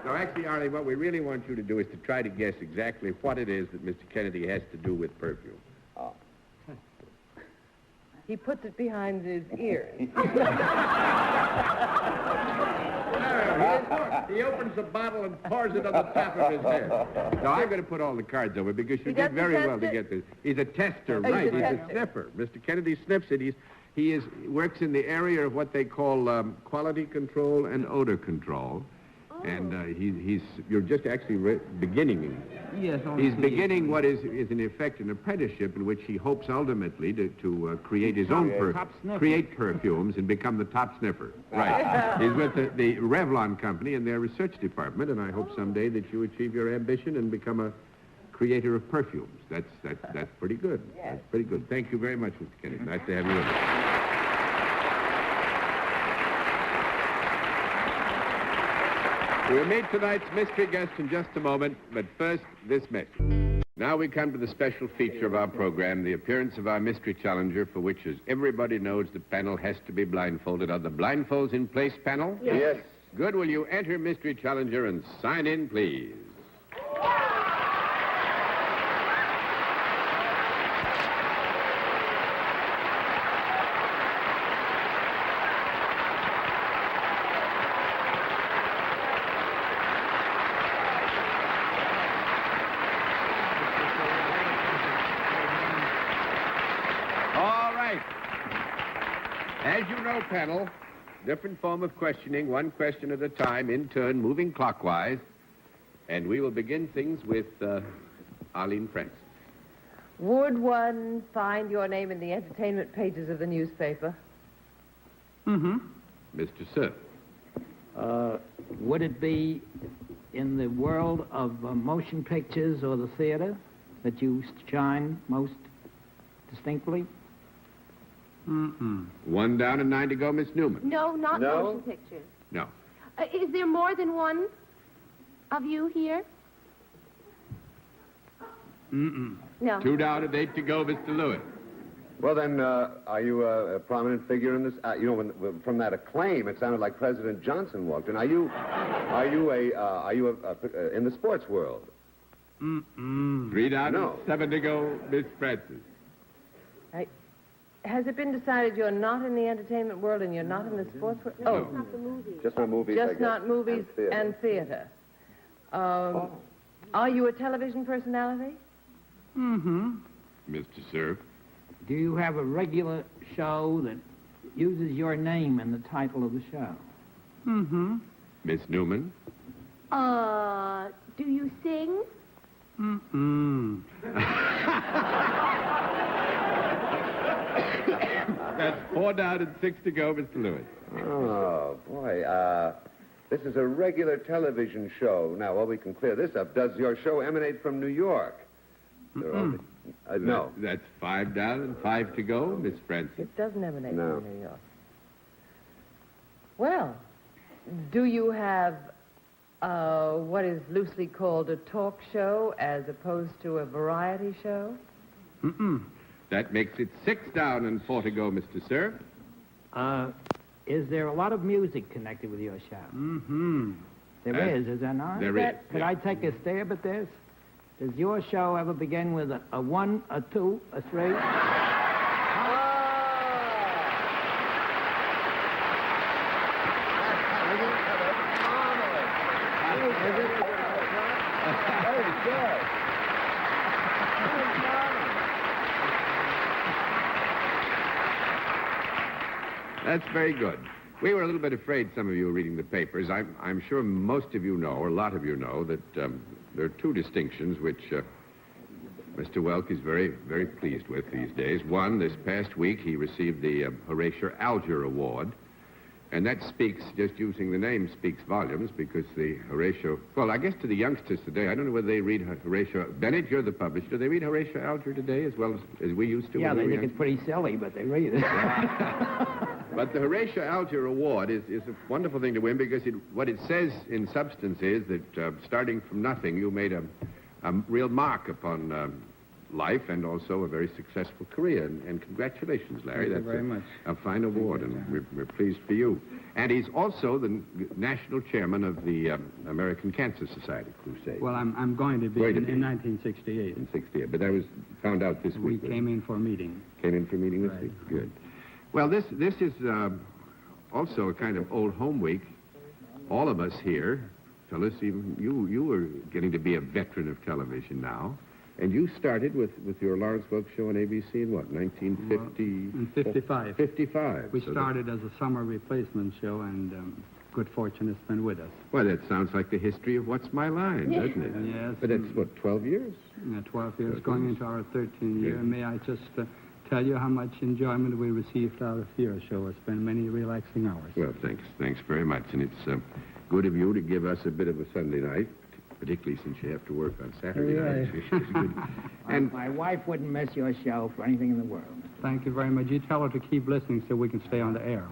No, actually, Arlie, what we really want you to do is to try to guess exactly what it is that Mr. Kennedy has to do with perfume. He puts it behind his ears. He opens the bottle and pours it on the top of his head. No, I'm going to put all the cards over because you did doesn't very well test to it? get this. He's a tester, Oh, right? he's a He's a tester. sniffer. Mr. Kennedy sniffs it. He works in the area of what they call quality control and odor control. And you're just actually beginning. Yes, He's beginning what is in effect an apprenticeship in which he hopes ultimately to create his own Top sniffer. create perfumes and become the top sniffer. Right. He's with the Revlon company in their research department, and I hope someday that you achieve your ambition and become a creator of perfumes. That's pretty good. Yes. That's pretty good. Thank you very much, Mr. Kennedy. Nice to have you with us. We'll meet tonight's mystery guest in just a moment, but first, this message. Now we come to the special feature of our program, the appearance of our mystery challenger, for which, as everybody knows, the panel has to be blindfolded. Are the blindfolds in place, panel? Yes. Good. Will you enter mystery challenger and sign in, please? All right. As you know, panel, different form of questioning, one question at a time, in turn, moving clockwise. And we will begin things with Arlene Francis. Would one find your name in the entertainment pages of the newspaper? Mm-hmm. Mr. Sir. Would it be in the world of motion pictures or the theater that you shine most distinctly? Mm-mm. 1 down and 9 to go, Miss Newman. No, not No? motion pictures. No. Is there more than one of you here? Mm-mm. No. 2 down and 8 to go, Mr. Lewis. Well, then, are you a prominent figure in this? From that acclaim, it sounded like President Johnson walked in. Are you in the sports world? Mm-mm. 3 down No. and 7 to go, Miss Francis. Has it been decided you're not in the entertainment world and you're not in the sports world? Oh, Not the movies. Just not movies, I just guess. not movies And theater. and theater. Are you a television personality? Mm-hmm. Mr. Sir. Do you have a regular show that uses your name in the title of the show? Mm-hmm. Miss Newman. Do you sing? Mm-mm. That's 4 down and 6 to go, Mr. Lewis. Oh, boy. This is a regular television show. Now, well, we can clear this up. Does your show emanate from New York? No. That's 5 down and 5 to go, Miss Francis. It doesn't emanate No. from New York. Well, do you have what is loosely called a talk show as opposed to a variety show? Mm-mm. That makes it 6 down and 4 to go, Mr. Sir. Is there a lot of music connected with your show? Mm-hmm. There is there not? There is. Could I take a stab at this? Does your show ever begin with a 1, a 2, a 3? good. That's very good. We were a little bit afraid, some of you reading the papers. I'm sure most of you know, or a lot of you know, that there are two distinctions which Mr. Welk is very, very pleased with these days. One, this past week, he received the Horatio Alger Award. And that speaks, just using the name speaks volumes, because the Horatio, well, I guess to the youngsters today, I don't know whether they read Horatio. Bennett, you're the publisher. Do they read Horatio Alger today as well as we used to? Yeah, they think it's pretty silly, but they read it. But the Horatio Alger Award is a wonderful thing to win, because what it says in substance is that starting from nothing, you made a real mark upon life and also a very successful career. And congratulations, Larry. Thank you very much. A fine award, and we're pleased for you. And he's also the national chairman of the American Cancer Society Crusade. Well, I'm going to be in 1968. In 68, but that was found out this week. We came in for a meeting. Came in for a meeting this week? Good. Well, this is also a kind of old home week. All of us here, Phyllis, even you were getting to be a veteran of television now. And you started with your Lawrence Welk show on ABC in what, 1950? In 55. 55. We started as a summer replacement show, and good fortune has been with us. Well, that sounds like the history of What's My Line, doesn't it? Yes. But that's, what, 12 years? Yeah, 12 years, going into our 13th year. And may I just tell you how much enjoyment we received out of your show. It's been many relaxing hours. Well, thanks very much. And it's good of you to give us a bit of a Sunday night, particularly since you have to work on Saturday nights. It's good. And my wife wouldn't miss your show for anything in the world. Thank you very much. You tell her to keep listening so we can stay on the air.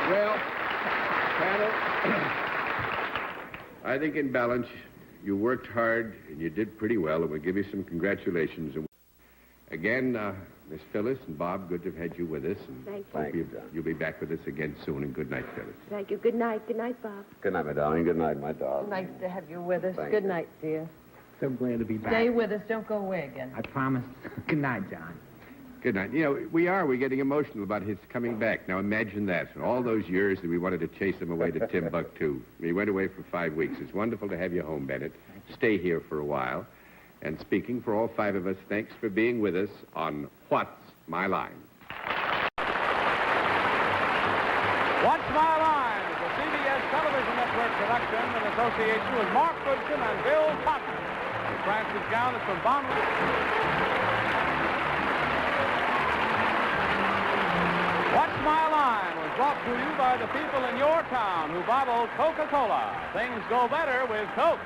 Well, panel, I think in balance, you worked hard and you did pretty well, and we'll give you some congratulations. And again, Miss Phyllis and Bob, good to have had you with us. And Thank you. You'll be back with us again soon, and good night, Phyllis. Thank you. Good night. Good night, Bob. Good night, my darling. Good night, my darling. Nice to have you with us. Thank Good you. night, dear. So glad to be back. Stay with us. Don't go away again. I promise. Good night, John. Good night. You know, we're getting emotional about his coming back. Now imagine that. All those years that we wanted to chase him away to Timbuktu. He went away for 5 weeks. It's wonderful to have you home, Bennett. Stay here for a while. And speaking for all 5 of us, thanks for being with us on What's My Line? What's My Line is a CBS television network production in association with Mark Goodson and Bill Cotton. The Francis Gown is from Bonn. What's My Line was brought to you by the people in your town who bottle Coca-Cola. Things go better with Coke.